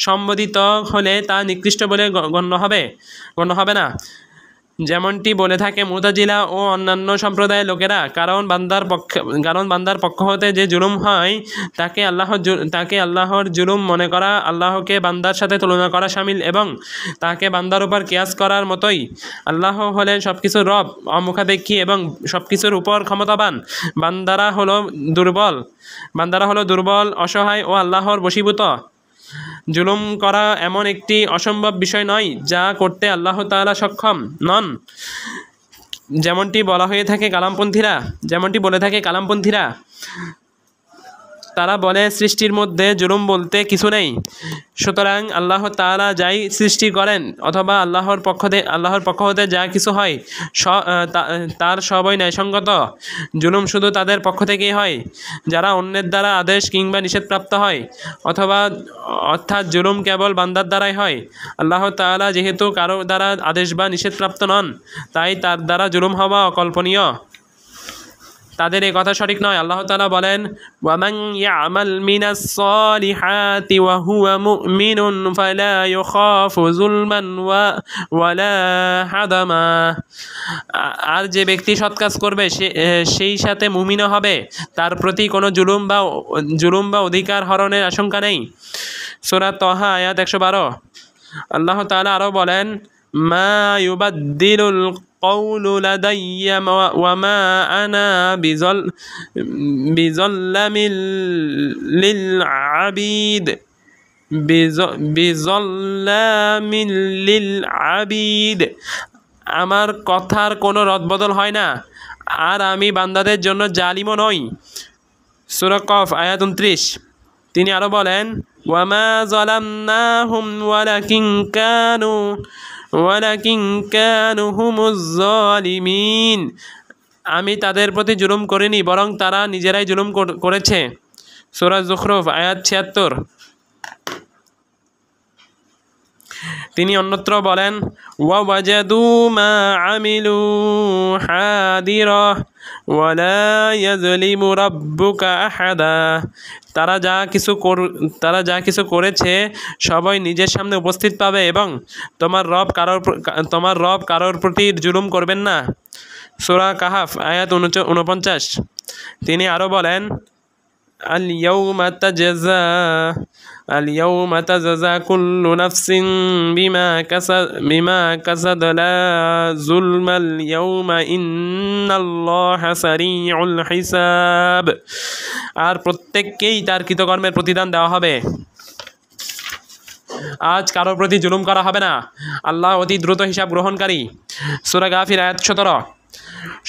সম্বোধিত হলে তা নিকৃষ্ট বলে গণ্য হবে না, যেমনটি বলে থাকে মুতাজিলা ও অন্যান্য সম্প্রদায়ের লোকেরা। কারণ বান্দার পক্ষ হতে যে জুলুম হয় তাকে আল্লাহর জুলুম মনে করা, আল্লাহকে বান্দার সাথে তুলনা করা শামিল এবং তাকে বান্দার উপর কিয়াস করার মতোই। আল্লাহ হলেন সবকিছুর রব, অমুখাপেক্ষী এবং সবকিছুর উপর ক্ষমতাবান। বান্দারা হলো দুর্বল, অসহায় ও আল্লাহর বশীভূত। জুলুম করা এমন একটি অসম্ভব বিষয় নয় যা করতে আল্লাহ তাআলা সক্ষম নন, যেমনটি বলে থাকে কালামপন্থীরা। তারা বলে সৃষ্টির মধ্যে জুলুম বলতে কিছু নেই, সুতরাং আল্লাহ তাআলা যাই সৃষ্টি করেন অথবা আল্লাহর পক্ষ হতে যা কিছু হয় তার সবই ন্যায়সঙ্গত। জুলুম শুধু তাদের পক্ষ থেকেই হয় যারা অন্যের দ্বারা আদেশ কিংবা নিষেধপ্রাপ্ত হয়, অর্থাৎ জুলুম কেবল বান্দার দ্বারাই হয়। আল্লাহ তাআলা যেহেতু কারো দ্বারা আদেশ বা নিষেধপ্রাপ্ত নন, তাই তার দ্বারা জুলুম হওয়া অকল্পনীয়। তাদের এই কথা সঠিক নয়। আল্লাহ তাআলা বলেন, ওয়ামান ইয়ামাল মিনাস সালিহাতি ওয়া হুয়া মুমিনুন ফালা ইয়াখাফু যুলমান ওয়ালা হাদামা। আর যে ব্যক্তি সৎ কাজ করবে সেই সাথে মুমিনও হবে, তার প্রতি কোনো জুলুম বা অধিকার হরণের আশঙ্কা নেই। সূরা তাহা আয়াত 112। আল্লাহ তাআলা আরও বলেন, মা ইউবাদদিলুল কওলু লাদাইয়া ওয়া মা আনা বিযাল্লামিল লিল আবিদ। আমার কথার কোনো রদবদল হয় না, আর আমি বান্দাদের জন্য জালিমও নই। সূরা কফ আয়াত 29। তিনি আরও বলেন, ওয়া মা যালামনাহুম ওয়ালাকিন কানু হুমুজ যালিমিন। আমি তাদের প্রতি জুলুম করিনি, বরং তারা নিজেরাই জুলুম করেছে। সূরা যুখরুফ আয়াত 76। তিনি অন্যত্র বলেন, ওয়া ওয়াজাদু মা আমিলু হাদিরা ওয়ালা ইয়াজলিমু রাব্বুকা আহাদা। তারা যা কিছু করেছে সবাই নিজের সামনে উপস্থিত পাবে এবং তোমার রব কারোর প্রতি জুলুম করবেন না। সূরা কাহাফ আয়াত 49। তিনি আরও বলেন, اليوم تجزى كل نفس بما كسبت لا ظلم اليوم إن الله سريع الحساب। আর প্রত্যেককেই তার কৃতকর্মের প্রতিদান দেওয়া হবে। আজ কারোর প্রতি জুলুম করা হবে না, আল্লাহ অতি দ্রুত হিসাব গ্রহণকারী। সূরা গাফির আয়াত 17।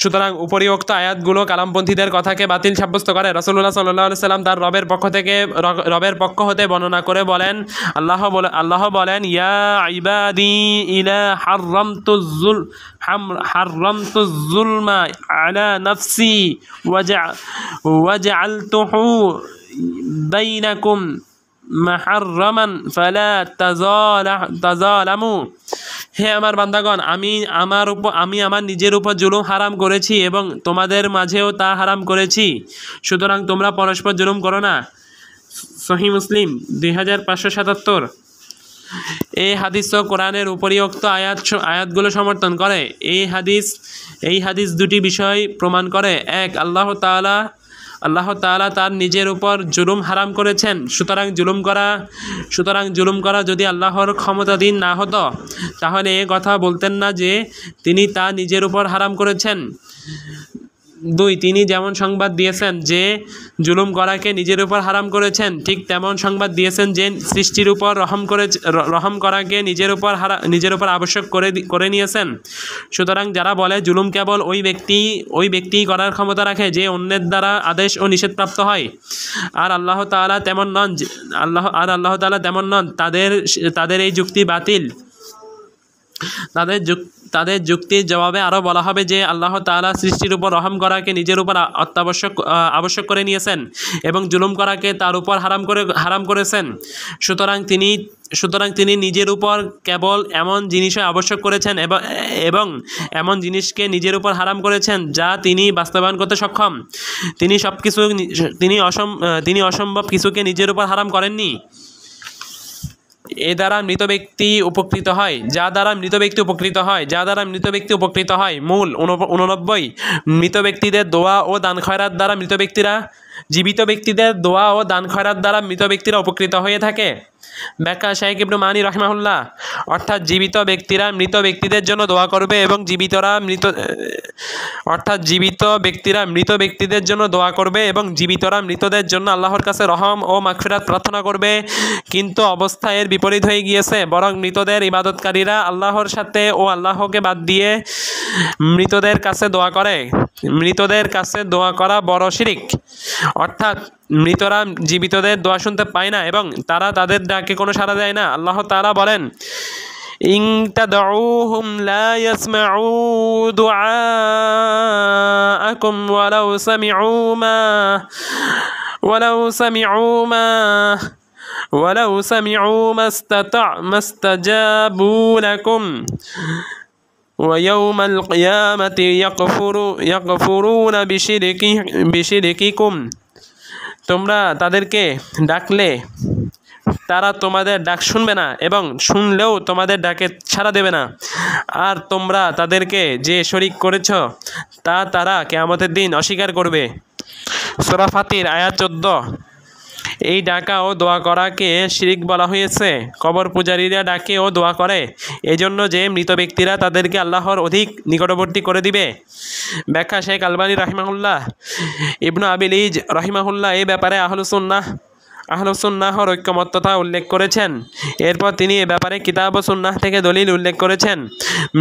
সুতরাং উপরিউক্ত আয়াতগুলো কালামপন্থীদের কথাকে বাতিল সাব্যস্ত করে। রাসূলুল্লাহ সাল্লাল্লাহু আলাইহি সাল্লাম তার রবের পক্ষ হতে বর্ণনা করে বলেন, আল্লাহ বলেন, ইয়া ইবাদি ইলা হাররামতুজ যুলমা আলা নাফসি ওয়াজআলতুহু বাইনাকুম মুহাররামান ফালা তাযালামু। হে আমার বান্দাগণ, আমি আমার নিজের উপর জুলুম হারাম করেছি এবং তোমাদের মাঝেও তা হারাম করেছি, সুতরাং তোমরা পরস্পর জুলুম করো না। সহিহ মুসলিম 2577। এই হাদিস ও কোরআনের উপরিউক্ত আয়াতগুলো সমর্থন করে। এই হাদিস দুটি বিষয় প্রমাণ করে। এক, আল্লাহ তাআলা তার নিজের উপর জুলুম হারাম করেছেন, সুতরাং জুলুম করা যদি আল্লাহর ক্ষমতাধীন না হতো তাহলে এ কথা বলতেন না যে তিনি তা নিজের উপর হারাম করেছেন। 2 তিনি যেমন সংবাদ দিয়েছেন যে জুলুম করাকে নিজের উপর হারাম করেছেন, ঠিক তেমন সংবাদ দিয়েছেন যে সৃষ্টির উপর রহম করাকে নিজের উপর আবশ্যক করে নিয়েছেন। সুতরাং যারা বলে জুলুম কেবল ওই ব্যক্তি করার ক্ষমতা রাখে যে অন্যের দ্বারা আদেশ ও নিষেধপ্রাপ্ত হয়, আর আল্লাহ তাআলা তেমন নন, তাদের এই যুক্তি বাতিল। তাদের যুক্তির জবাবে আরও বলা হবে যে আল্লাহ তাআলা সৃষ্টির উপর রহম করাকে নিজের উপর আবশ্যক করে নিয়েছেন এবং জুলুম করাকে তার উপর হারাম করেছেন। সুতরাং তিনি নিজের উপর কেবল এমন জিনিসও আবশ্যক করেছেন এবং এমন জিনিসকে নিজের উপর হারাম করেছেন যা তিনি বাস্তবায়ন করতে সক্ষম। তিনি অসম্ভব কিছুকে নিজের উপর হারাম করেননি। এ দ্বারা মৃত ব্যক্তি উপকৃত হয়, যা দ্বারা মৃত ব্যক্তি উপকৃত হয়। মূল 89। মৃত ব্যক্তিদের দোয়া ও দান খয়রাত দ্বারা জীবিত ব্যক্তিদের দোয়া ও দান খয়রাত দ্বারা মৃত ব্যক্তিরা উপকৃত হয়ে থাকে। ব্যাখ্যা শাইখ ইবনে মানি রাহিমাহুল্লাহ। অর্থাৎ জীবিত ব্যক্তিরা মৃত ব্যক্তিদের জন্য দোয়া করবে এবং জীবিত ব্যক্তিদের জন্য দোয়া করবে এবং জীবিতরা মৃতদের জন্য আল্লাহর কাছে রহম ও মাগফিরাত প্রার্থনা করবে। কিন্তু অবস্থা এর বিপরীত হয়ে গিয়েছে, বরং মৃতদের ইবাদতকারীরা আল্লাহর সাথে ও আল্লাহকে বাদ দিয়ে মৃতদের কাছে দোয়া করা বড় শিরক। অর্থাৎ মৃতরা জীবিতদের দোয়া শুনতে পায় না এবং তারা তাদের ডাকে কোনো সাড়া দেয় না। আল্লাহ তাআলা বলেন, ইন তাদউহুম লা ইয়াসমাউ দুআআকুম ওয়ালাউ সামিউ মাস্তাজাবু লাকুম ওয়া ইয়াউমাল কিয়ামাতি ইয়াকফুরুনা বিশিরকিকুম। তোমরা তাদেরকে ডাকলে তারা তোমাদের ডাক শুনবে না এবং শুনলেও তোমাদের ডাকে সাড়া দেবে না, আর তোমরা তাদেরকে যে শরীক করেছ তারা কিয়ামতের দিন অস্বীকার করবে। সূরা ফাতির আয়াত 14। এই ডাকা ও দোয়া করাকে শিরক বলা হয়েছে। কবর পূজারীরা ডাকে ও দোয়া করে এজন্য যে মৃত ব্যক্তিরা তাদেরকে আল্লাহর অধিক নিকটবর্তী করে দিবে। ব্যাখ্যা শেখ আলবানী রাহিমাহুল্লাহ। ইবনু আবিল ইজ রাহিমাহুল্লাহ এই ব্যাপারে আহলুসুন্নাহর ঐক্যমত্যতা উল্লেখ করেছেন। এরপর তিনি এ ব্যাপারে কিতাব ও সুন্নাহ থেকে দলিল উল্লেখ করেছেন।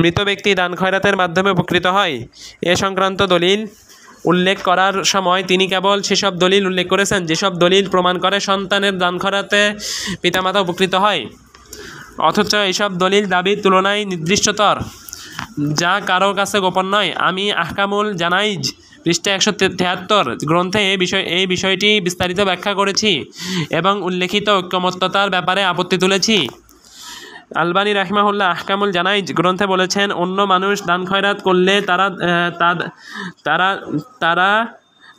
মৃত ব্যক্তি দান খয়রাতের মাধ্যমে উপকৃত হয় এ সংক্রান্ত দলিল উল্লেখ করার সময় তিনি কেবল সেসব দলিল উল্লেখ করেছেন যেসব দলিল প্রমাণ করে সন্তানের দান খয়রাতে পিতামাতা উপকৃত হয়, অথচ এইসব দলিল দাবির তুলনায় নির্দিষ্টতর, যা কারো কাছে গোপন নয়। আমি আহকামুল জানাইজ পৃষ্ঠা 173 গ্রন্থে এই বিষয়টি বিস্তারিত ব্যাখ্যা করেছি এবং উল্লেখিত ঐক্যমত্যতার ব্যাপারে আপত্তি তুলেছি। আলবানী রাহিমাহুল্লাহ আহকামুল জানাইজ গ্রন্থে বলেছেন, অন্য মানুষ দান খয়রাত করলে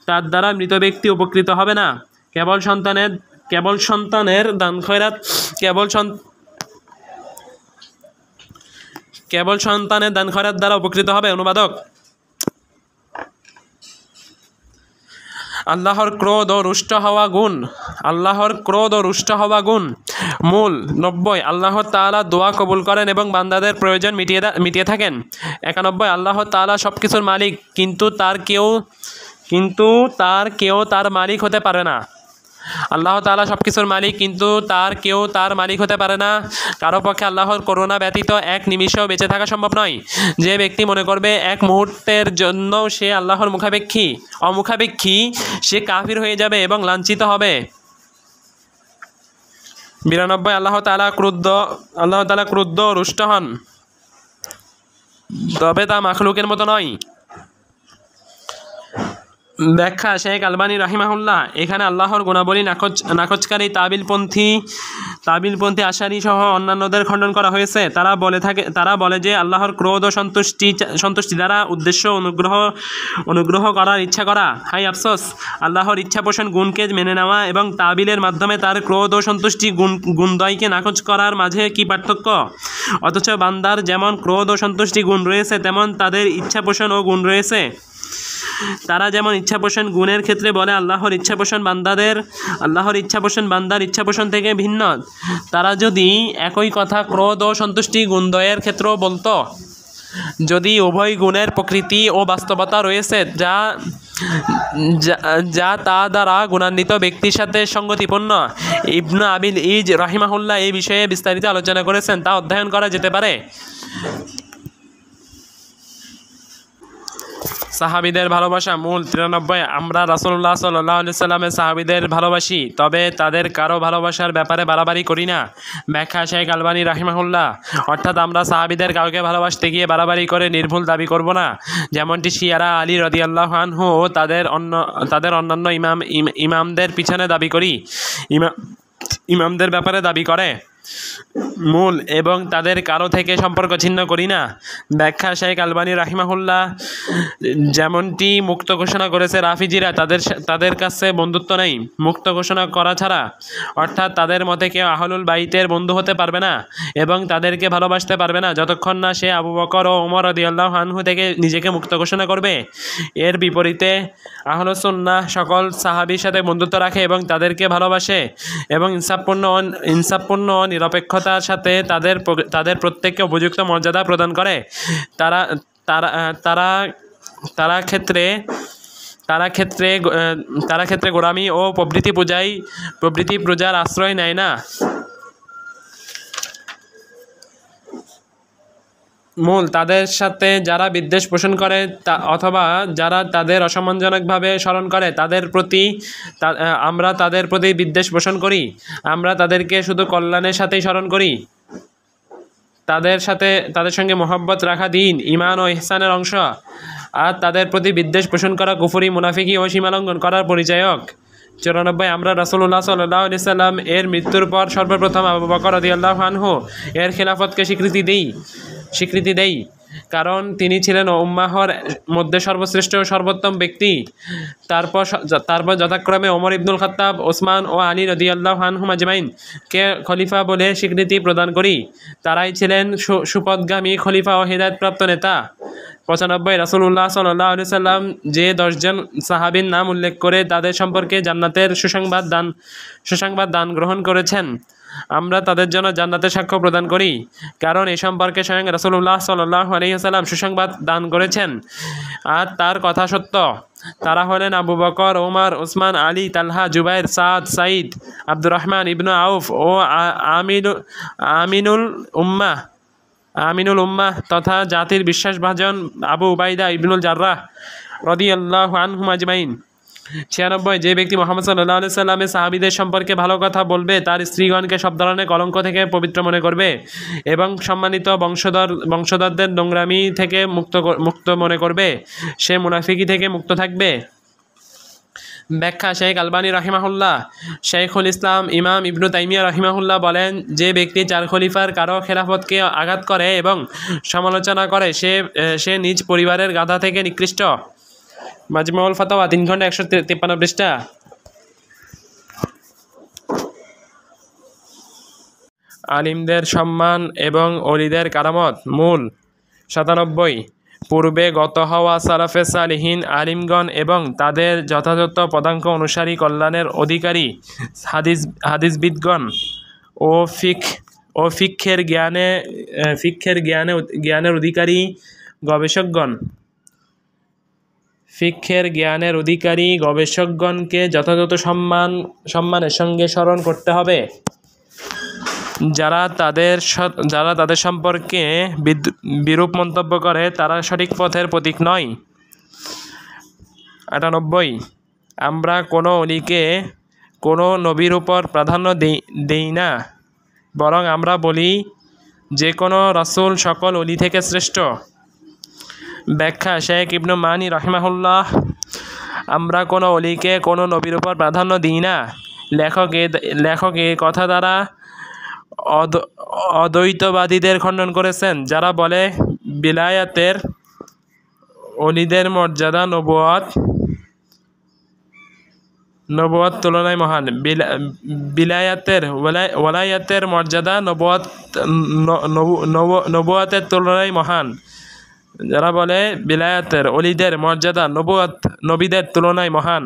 তার দ্বারা মৃত ব্যক্তি উপকৃত হবে না। কেবল সন্তানের দান খয়রাত দ্বারা উপকৃত হবে। অনুবাদক। আল্লাহর ক্রোধ ও রুষ্ট হওয়া গুণ। মূল 90। আল্লাহ তাআলা দোয়া কবুল করেন এবং বান্দাদের প্রয়োজন মিটিয়ে থাকেন। 91। আল্লাহ তাআলা সব কিছুর মালিক, কিন্তু তার কেউ তার মালিক হতে পারে না। আল্লাহ তাআলা সব কিছুর মালিক, কিন্তু কেউ তার মালিক হতে পারে না। কারো পক্ষে আল্লাহর করুণা ব্যতীত এক নিমিষেও বেঁচে থাকা সম্ভব নয়। যে ব্যক্তি মনে করবে এক মুহূর্তের জন্য সে আল্লাহর অমুখাপেক্ষী, সে কাফির হয়ে যাবে এবং লাঞ্ছিত হবে। 92। আল্লাহ তাআলা ক্রুদ্ধ ও রুষ্ট হন, তবে তা মাখলুকের মতো নয়। ব্যাখ্যা শেখ আলবানী রাহিমাহুল্লাহ। এখানে আল্লাহর গুণাবলী নাকচকারী তাবিলপন্থী আশারি সহ অন্যান্যদের খণ্ডন করা হয়েছে। তারা বলে যে আল্লাহর ক্রোধ ও সন্তুষ্টি দ্বারা উদ্দেশ্য অনুগ্রহ করার ইচ্ছা করা। হাই আফসোস! আল্লাহর ইচ্ছা পোষণ গুণকে মেনে নেওয়া এবং তাবিলের মাধ্যমে তার ক্রোধ ও সন্তুষ্টি গুণদ্বয়কে নাকচ করার মাঝে কি পার্থক্য! অথচ বান্দার যেমন ক্রোধ ও সন্তুষ্টি গুণ রয়েছে, তেমন তাদের ইচ্ছা পোষণ ও গুণ রয়েছে। তারা যেমন ইচ্ছা পোষণ গুণের ক্ষেত্রে বলে আল্লাহর ইচ্ছা পোষণ বান্দার ইচ্ছা পোষণ থেকে ভিন্ন, তারা যদি একই কথা ক্রোধ ও সন্তুষ্টি গুণদ্বয়ের ক্ষেত্রেও বলতো, যদি উভয় গুণের প্রকৃতি ও বাস্তবতা রয়েছে যা যা তা দ্বারা গুণান্বিত ব্যক্তির সাথে সঙ্গতিপূর্ণ। ইবনে আবিল ইজ রাহিমাহুল্লাহ এই বিষয়ে বিস্তারিত আলোচনা করেছেন, তা অধ্যয়ন করা যেতে পারে। সাহাবীদের ভালোবাসা। মূল 93। আমরা রাসূলুল্লাহ সাল্লাল্লাহু আলাইহি সাল্লামের সাহাবীদের ভালোবাসি, তবে তাদের কারো ভালোবাসার ব্যাপারে বাড়াবাড়ি করি না। ব্যাখ্যা শেখ আলবানী রাহিমাহুল্লাহ। অর্থাৎ আমরা সাহাবীদের কাউকে ভালোবাসতে গিয়ে বাড়াবাড়ি করে নির্ভুল দাবি করব না, যেমনটি শিয়ারা আলী রাদিয়াল্লাহু আনহু ও তাদের অন্যান্য ইমামদের পিছনে দাবি করি, ইমামদের ব্যাপারে দাবি করে। মূল এবং তাদের কারো থেকে সম্পর্ক ছিন্ন করি না। ব্যাখ্যা শেখ আলবানী রাহিমাহুল্লাহ। যেমনটি মুক্ত ঘোষণা করেছে রাফিজিরা, তাদের কাছে বন্ধুত্ব নেই মুক্ত ঘোষণা করা ছাড়া, অর্থাৎ তাদের মতে কেউ আহলুল বাইতের বন্ধু হতে পারবে না এবং তাদেরকে ভালোবাসতে পারবে না যতক্ষণ না সে আবু বকর ও ওমর রাদিয়াল্লাহু আনহু থেকে নিজেকে মুক্ত ঘোষণা করবে। এর বিপরীতে আহলুস সুন্নাহ সকল সাহাবীর সাথে বন্ধুত্ব রাখে এবং তাদেরকে ভালোবাসে এবং ইনসাফপূর্ণ নিরপেক্ষতার সাথে তাদের প্রত্যেককে উপযুক্ত মর্যাদা প্রদান করে। তারা ক্ষেত্রে গোলামি ও প্রভৃতি পূজার আশ্রয় নেয় না। মূল তাদের সাথে যারা বিদ্বেষ পোষণ করে অথবা যারা তাদের অসম্মানজনকভাবে স্মরণ করে আমরা তাদের প্রতি বিদ্বেষ পোষণ করি। আমরা তাদেরকে শুধু কল্যাণের সাথেই স্মরণ করি। তাদের সঙ্গে মহব্বত রাখা দিন, ঈমান ও ইহসানের অংশ, আর তাদের প্রতি বিদ্বেষ পোষণ করা কুফরি, মুনাফিকি ও সীমালঙ্ঘন করার পরিচায়ক। 94। আমরা রাসূলুল্লাহ সাল্লাল্লাহু আলাইহি সাল্লাম এর মৃত্যুর পর সর্বপ্রথম আবু বকর রাদিয়াল্লাহু আনহু এর খেলাফতকে স্বীকৃতি দেই, কারণ তিনি ছিলেন উম্মাহর মধ্যে সর্বশ্রেষ্ঠ ও সর্বোত্তম ব্যক্তি। তারপর যথাক্রমে ওমর ইবনুল খাত্তাব, ওসমান ও আলী রাদিয়াল্লাহু আনহুম আজমাইন কে খলিফা বলে স্বীকৃতি প্রদান করি। তারাই ছিলেন সুপথগামী খলিফা ও হিদায়াতপ্রাপ্ত নেতা। 95। রাসূলুল্লাহ সাল্লাল্লাহু আলাইহি সাল্লাম যে 10 জন সাহাবীর নাম উল্লেখ করে তাদের সম্পর্কে জান্নাতের সুসংবাদ দান গ্রহণ করেছেন, আমরা তাদের জন্য জান্নাতের সাক্ষ্য প্রদান করি, কারণ এই সম্পর্কে স্বয়ং রাসূলুল্লাহ সাল্লাল্লাহু আলাইহি ওয়াসাল্লাম সুসংবাদ দান করেছেন আর তার কথা সত্য। তারা হলেন আবু বকর, ওমর, ওসমান, আলী, তালহা, জুবাইর, সাদ, সাঈদ, আব্দুর রহমান ইবনে আউফ ও আমিনুল উম্মাহ তথা জাতির বিশ্বাসভাজন আবু উবাইদা ইবনুল জাররাহ রাদিয়াল্লাহু আনহুম আজমাইন। 96। যে ব্যক্তি মুহাম্মদ সাল্লাল্লাহু আলাইহি সাল্লামের সাহাবীদের সম্পর্কে ভালো কথা বলবে তার স্ত্রীগণকে সব ধরনের কলঙ্ক থেকে পবিত্র মনে করবে এবং সম্মানিত বংশধরদের নোংরামি থেকে মুক্ত মনে করবে, সে মুনাফিকি থেকে মুক্ত থাকবে। ব্যাখ্যা শেখ আলবানী রাহিমাহুল্লাহ। শাইখুল ইসলাম ইমাম ইবনু তাইমিয়া রাহিমাহুল্লাহ বলেন, যে ব্যক্তি 4 খলিফার কারো খেলাফতকে আঘাত করে এবং সমালোচনা করে সে নিজ পরিবারের গাধা থেকে নিকৃষ্ট। মাজমুউল ফাতাওয়া 3 খণ্ড 153 পৃষ্ঠা। আলিমদের সম্মান এবং অলিদের কারামত। মূল 97। পূর্বে গত হওয়া সালাফে সালিহিন আলিমগণ এবং তাদের যথাযথ পদাঙ্ক অনুসারী কল্যাণের অধিকারী হাদিসবিদগণ ও ফিকহের জ্ঞানের অধিকারী গবেষকগণকে যথাযথ সম্মানের সঙ্গে স্মরণ করতে হবে, যারা তাদের সম্পর্কে বিরূপ মন্তব্য করে তারা সঠিক পথের প্রতীক নয়। 98। আমরা কোনো অলিকে কোনো নবীর উপর প্রাধান্য দেই না, বরং আমরা বলি যে কোনো রাসূল সকল অলি থেকে শ্রেষ্ঠ। ব্যাখ্যা শেখ ইবনু মানি রাহিমাহুল্লাহ। আমরা কোনো অলিকে কোনো নবীর উপর প্রাধান্য দিই না। লেখক এ কথা দ্বারা অদ্বৈতবাদীদের খণ্ডন করেছেন, যারা বলে বিলায়াতের অলিদের মর্যাদা নবুয়ত তুলনায় মহান। ওলায়াতের মর্যাদা নবুয়তের তুলনায় মহান। যারা বলে বিলায়াতের অলিদের মর্যাদা নবীদের তুলনায় মহান,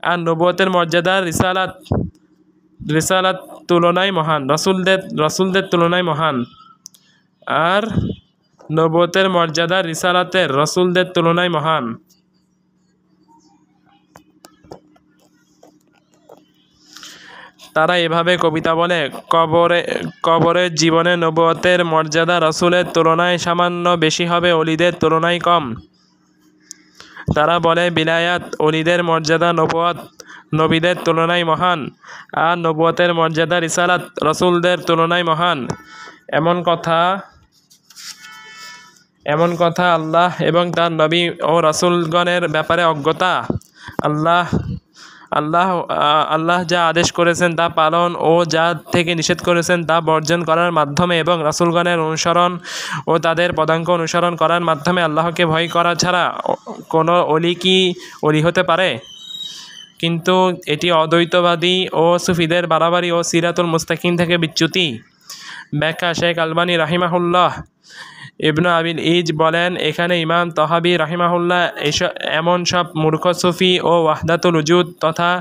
আর নবুয়তের মর্যাদা রিসালাত তুলনায় মহান, রাসূলদের তুলনায় মহান। আর নবুয়তের মর্যাদা রিসালাতের রাসূলদের তুলনায় মহান। তারা এভাবে কবিতা বলে, কবরের জীবনে নবুয়তের মর্যাদা রাসূলের তুলনায় সামান্য বেশি হবে, অলিদের তুলনায় কম। তারা বলে বিলায়াত অলিদের মর্যাদা নবুয়ত নবীদের তুলনায় মহান, আর নবুয়তের মর্যাদা রিসালাত রাসূলদের তুলনায় মহান। এমন কথা আল্লাহ এবং তার নবী ও রাসূলগণের ব্যাপারে অজ্ঞতা। আল্লাহ যা আদেশ করেছেন তা পালন ও যা থেকে নিষেধ করেছেন তা বর্জন করার মাধ্যমে এবং রাসূলগণের অনুসরণ ও তাদের পদাঙ্ক অনুসরণ করার মাধ্যমে আল্লাহকে ভয় করা ছাড়া কোনো অলি কি অলি হতে পারে? কিন্তু এটি অদ্বৈতবাদী ও সুফিদের বাড়াবাড়ি ও সিরাতুল মুস্তাকিম থেকে বিচ্যুতি। ব্যাখ্যা: শেখ আলবানী রাহিমাহুল্লাহ ইবনু আবিল ইজ বলেন, এখানে ইমাম তহাবী রাহিমাহুল্লাহ এমন সব মূর্খ সুফি ও ওয়াহদাতুল উজুদ তথা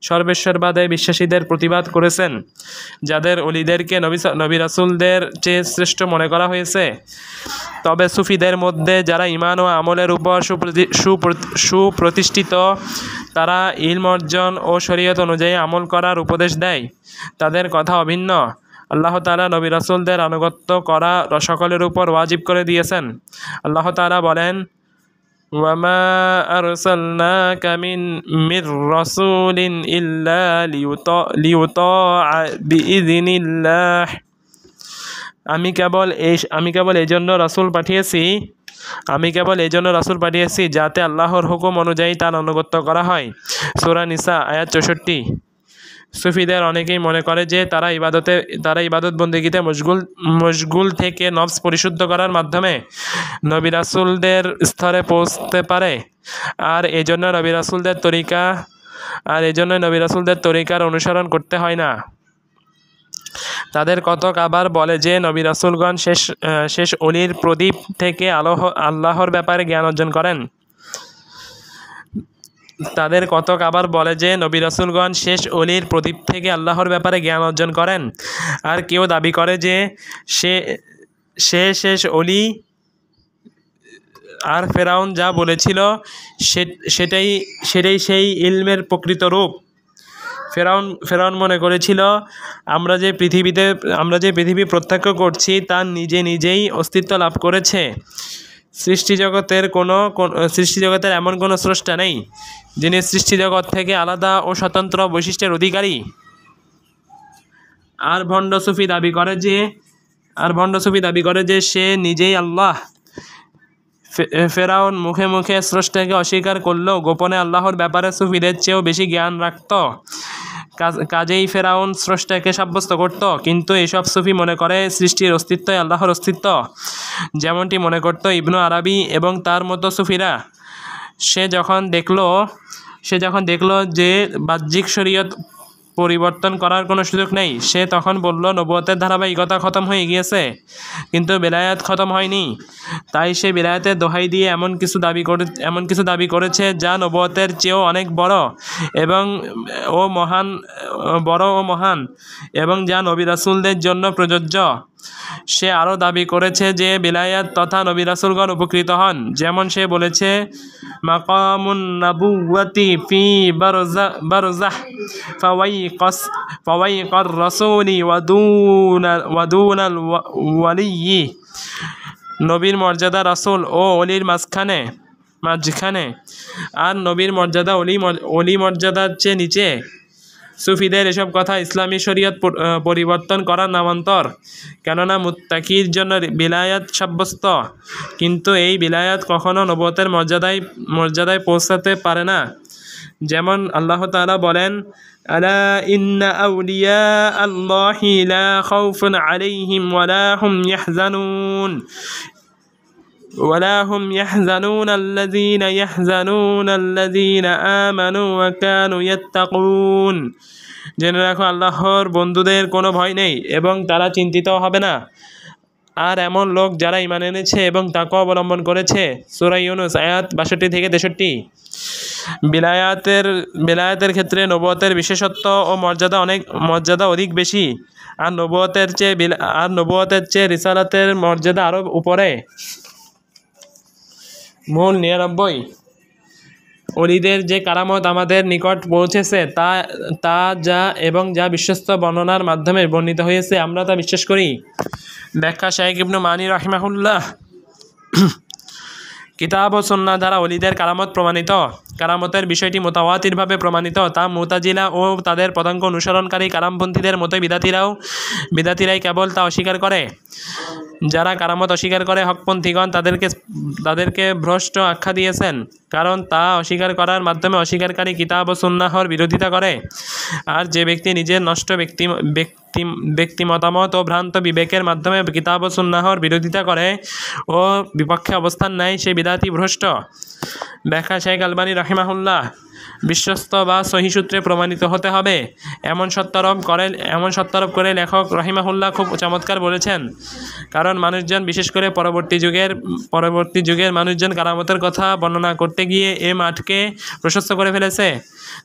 সর্বেশ্বরবাদে বিশ্বাসীদের প্রতিবাদ করেছেন যাদের অলিদেরকে নবী রাসূলদের চেয়ে শ্রেষ্ঠ মনে করা হয়েছে। তবে সুফিদের মধ্যে যারা ঈমান ও আমলের উপর সুপ্রতিষ্ঠিত, তারা ইলম অর্জন ও শরীয়ত অনুযায়ী আমল করার উপদেশ দেয়, তাদের কথা অভিন্ন। আল্লাহ তাআলা নবী রাসূলদের আনুগত্য করা সকলের উপর ওয়াজিব করে দিয়েছেন। আল্লাহ তাআলা বলেন, ওয়ামা আরসালনাকা মির রাসূলিন ইল্লা লিয়ুতাআ বিইযনিল্লাহ। আমি কেবল এই জন্য রাসূল পাঠিয়েছি যাতে আল্লাহর হুকুম অনুযায়ী তার আনুগত্য করা হয়। সূরা নিসা আয়াত 64। সুফিদের অনেকেই মনে করে যে তারা ইবাদত বন্দেগীতে মশগুল থেকে নফস পরিশুদ্ধ করার মাধ্যমে নবী রাসূলদের স্তরে পৌঁছতে পারে, আর এজন্য নবী রাসূলদের তরিকার অনুসরণ করতে হয় না। তাদের কতক আবার বলে যে নবী রাসূলগণ শেষ অলির প্রদীপ থেকে আল্লাহর ব্যাপারে জ্ঞান অর্জন করেন। আর কেউ দাবি করে যে সে শেষ অলি, আর ফেরাউন যা বলেছিল সেটাই সেই ইলমের প্রকৃত রূপ। ফেরাউন মনে করেছিল আমরা যে পৃথিবী প্রত্যক্ষ করছি তা নিজেই অস্তিত্ব লাভ করেছে। সৃষ্টিজগতের এমন কোনো স্রষ্টা নেই যিনি সৃষ্টিজগৎ থেকে আলাদা ও স্বতন্ত্র বৈশিষ্ট্যের অধিকারী। আর ভণ্ড সুফি দাবি করে যে সে নিজেই আল্লাহ। ফেরাউন মুখে মুখে স্রষ্টাকে অস্বীকার করলেও গোপনে আল্লাহর ব্যাপারে সুফিদের চেয়েও বেশি জ্ঞান রাখত। কাজেই ফেরাউন স্রষ্টাকে সাব্যস্ত করত, কিন্তু এসব সুফি মনে করে সৃষ্টির অস্তিত্বই আল্লাহর অস্তিত্ব, যেমনটি মনে করত ইবনু আরাবী এবং তার মতো সুফিরা। সে যখন দেখল যে বাহ্যিক শরীয়ত পরিবর্তন করার কোনো সুযোগ নেই, সে তখন বলল নবুয়তের ধারাবাহিকতা খতম হয়ে গিয়েছে, কিন্তু বেলায়াত খতম হয়নি। তাই সে বেলায়াতের দোহাই দিয়ে এমন কিছু দাবি করেছে যা নবুয়তের চেয়েও অনেক বড় ও মহান এবং যা নবী রাসূলদের জন্য প্রযোজ্য। সে আরও দাবি করেছে যে বেলায়াত তথা নবী রাসূলগণ উপকৃত হন, যেমন সে বলেছে, মাকামুন নাবুওয়াতি ফি বারযাহ ফাওয়াইকার রাসূলি ওয়াদুনাল ওয়ালিয়্যি। নবীর মর্যাদা রাসূল ও অলির মাঝখানে, আর নবীর মর্যাদা অলি মর্যাদার চেয়ে নিচে। সুফিদের এসব কথা ইসলামী শরীয়ত পরিবর্তন করার নামান্তর, কেননা মুত্তাকির জন্য বিলায়াত সাব্যস্ত, কিন্তু এই বিলায়াত কখনো নবুয়তের মর্যাদায় পৌঁছাতে পারে না। যেমন আল্লাহ তাআলা বলেন, আলা ইন্না আউলিয়া আল্লাহি লা খাউফুন আলাইহিম ওয়ালা হুম ইয়াহজানুন আল্লাযীনা আমানু ওয়া কানু ইয়াত্তাকুন। জেনে রাখো, আল্লাহর বন্ধুদের কোনো ভয় নেই এবং তারা চিন্তিত হবে না। আর এমন লোক যারা ঈমান এনেছে এবং তাকওয়া অবলম্বন করেছে। সূরা ইউনূস আয়াত ৬২ থেকে ৬৩। বিলায়াতের ক্ষেত্রে নবুয়তের বিশেষত্ব ও মর্যাদা অধিক বেশি, আর নবুয়তের চেয়ে রিসালাতের মর্যাদা আরও উপরে। মূল ৯৯। ওলিদের যে কারামত আমাদের নিকট পৌঁছেছে যা বিশ্বস্ত বর্ণনার মাধ্যমে বর্ণিত হয়েছে, আমরা তা বিশ্বাস করি। ব্যাখ্যা শাইখ ইবনু মানি রাহিমাহুল্লাহ। কিতাব ও সুন্নাহ দ্বারা ওলিদের কারামত প্রমাণিত। কারামতের বিষয়টি মুতাওয়াতিরভাবে প্রমাণিত। তা মুতাজিলা ও তাদের পদাঙ্ক অনুসরণকারী কারামপন্থীদের মতোই বিদাতিরাই কেবল তা অস্বীকার করে। যারা কারামত অস্বীকার করে হকপন্থীগণ তাদেরকে ভ্রষ্ট আখ্যা দিয়েছেন, কারণ তা অস্বীকার করার মাধ্যমে অস্বীকারী কিতাব ও সুন্নাহর বিরোধিতা করে। আর যে ব্যক্তি নিজের নষ্ট ব্যক্তি মতামত ও ভ্রান্ত বিবেকের মাধ্যমে কিতাব ও সুন্নাহর বিরোধিতা করে ও বিপক্ষে অবস্থান নেয়, সে বিদাতি ভ্রষ্ট। ব্যাখ্যা শাইখ আলবানী রাহিমাহুল্লাহ। বিশ্বস্ত বা সহি সূত্রে প্রমাণিত হতে হবে এমন সত্যারোপ করে লেখক রাহিমাহুল্লাহ খুব চমৎকার বলেছেন। কারণ মানুষজন, বিশেষ করে পরবর্তী যুগের মানুষজন কারামতের কথা বর্ণনা করতে গিয়ে এ মাঠকে প্রশস্ত করে ফেলেছে।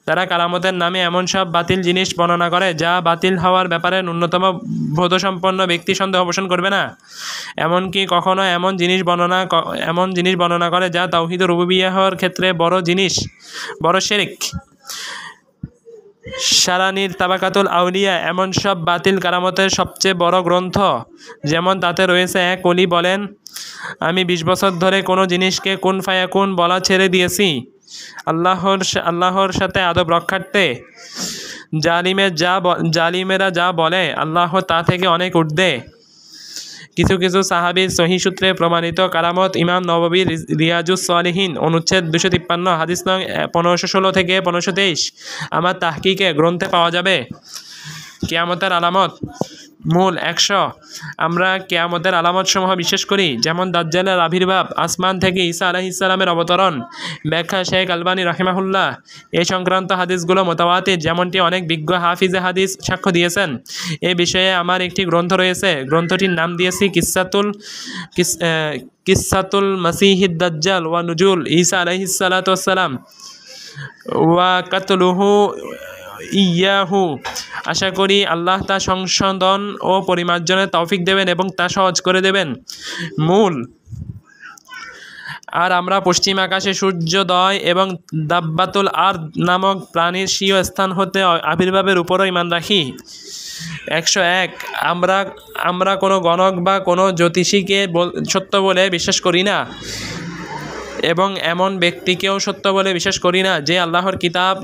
তারা কারামতের নামে এমন সব বাতিল জিনিস বর্ণনা করে যা বাতিল হওয়ার ব্যাপারে ন্যূনতম বোধসম্পন্ন ব্যক্তি সন্দেহ পোষণ করবে না। এমনকি কখনো এমন জিনিস বর্ণনা করে যা তাওহীদ ও রুবুবিয়্যাহর ক্ষেত্রে বড় শিরক। শারানির তাবাকাতুল আউলিয়া এমন সব বাতিল কারামতের সবচেয়ে বড় গ্রন্থ। যেমন তাতে রয়েছে, এক ওলি বলেন, আমি ২০ বছর ধরে কোনো জিনিসকে কুন ফায়াকুন বলা ছেড়ে দিয়েছি আল্লাহর সাথে আদব রক্ষার্থে। জালিমেরা যা বলে আল্লাহ তা থেকে অনেক ঊর্ধ্বে। কিছু সাহাবীর সহিহ সূত্রে প্রমাণিত কারামত ইমাম নববী রিয়াজুস সালিহিন অনুচ্ছেদ ২৫৩ হাদিস নং ১৫১৬ থেকে ১৫২৩ আমার তাহকিকে গ্রন্থে পাওয়া যাবে। কিয়ামতের আলামত। মূল ১০০। আমরা কিয়ামতের আলামতসমূহ বিশ্বাস করি, যেমন দাজ্জালের আবির্ভাব, আসমান থেকে ঈসা আলাইহিস সালামের অবতরণ। ব্যাখ্যা শাইখ আলবানী রাহিমাহুল্লাহ। এই সংক্রান্ত হাদিসগুলো মুতাওয়াতির, যেমনটি অনেক বিজ্ঞ হাফিজে হাদিস সাক্ষ্য দিয়েছেন। এ বিষয়ে আমার একটি গ্রন্থ রয়েছে। গ্রন্থটির নাম দিয়েছি কিসসাতুল মাসিহিদ দাজ্জাল ওয়া নুজুল ঈসা আলাইহিস সালাতু ওয়াস সালাম ওয়া কাতলুহু ইয়াহু। আশা করি আল্লাহ তা সংশোধন ও পরিমার্জনের তৌফিক দেবেন এবং তা সহজ করে দেবেন। মূল। আর আমরা পশ্চিম আকাশে সূর্যোদয় এবং দাব্বাতুল আরদ নামক প্রাণীর স্বীয় স্থান হতে আবির্ভাবের উপরও ঈমান রাখি। ১০১। আমরা কোনো গণক বা কোনো জ্যোতিষীকে সত্য বলে বিশ্বাস করি না, এবং এমন ব্যক্তিকেও সত্য বলে বিশ্বাস করি না যে আল্লাহর কিতাব,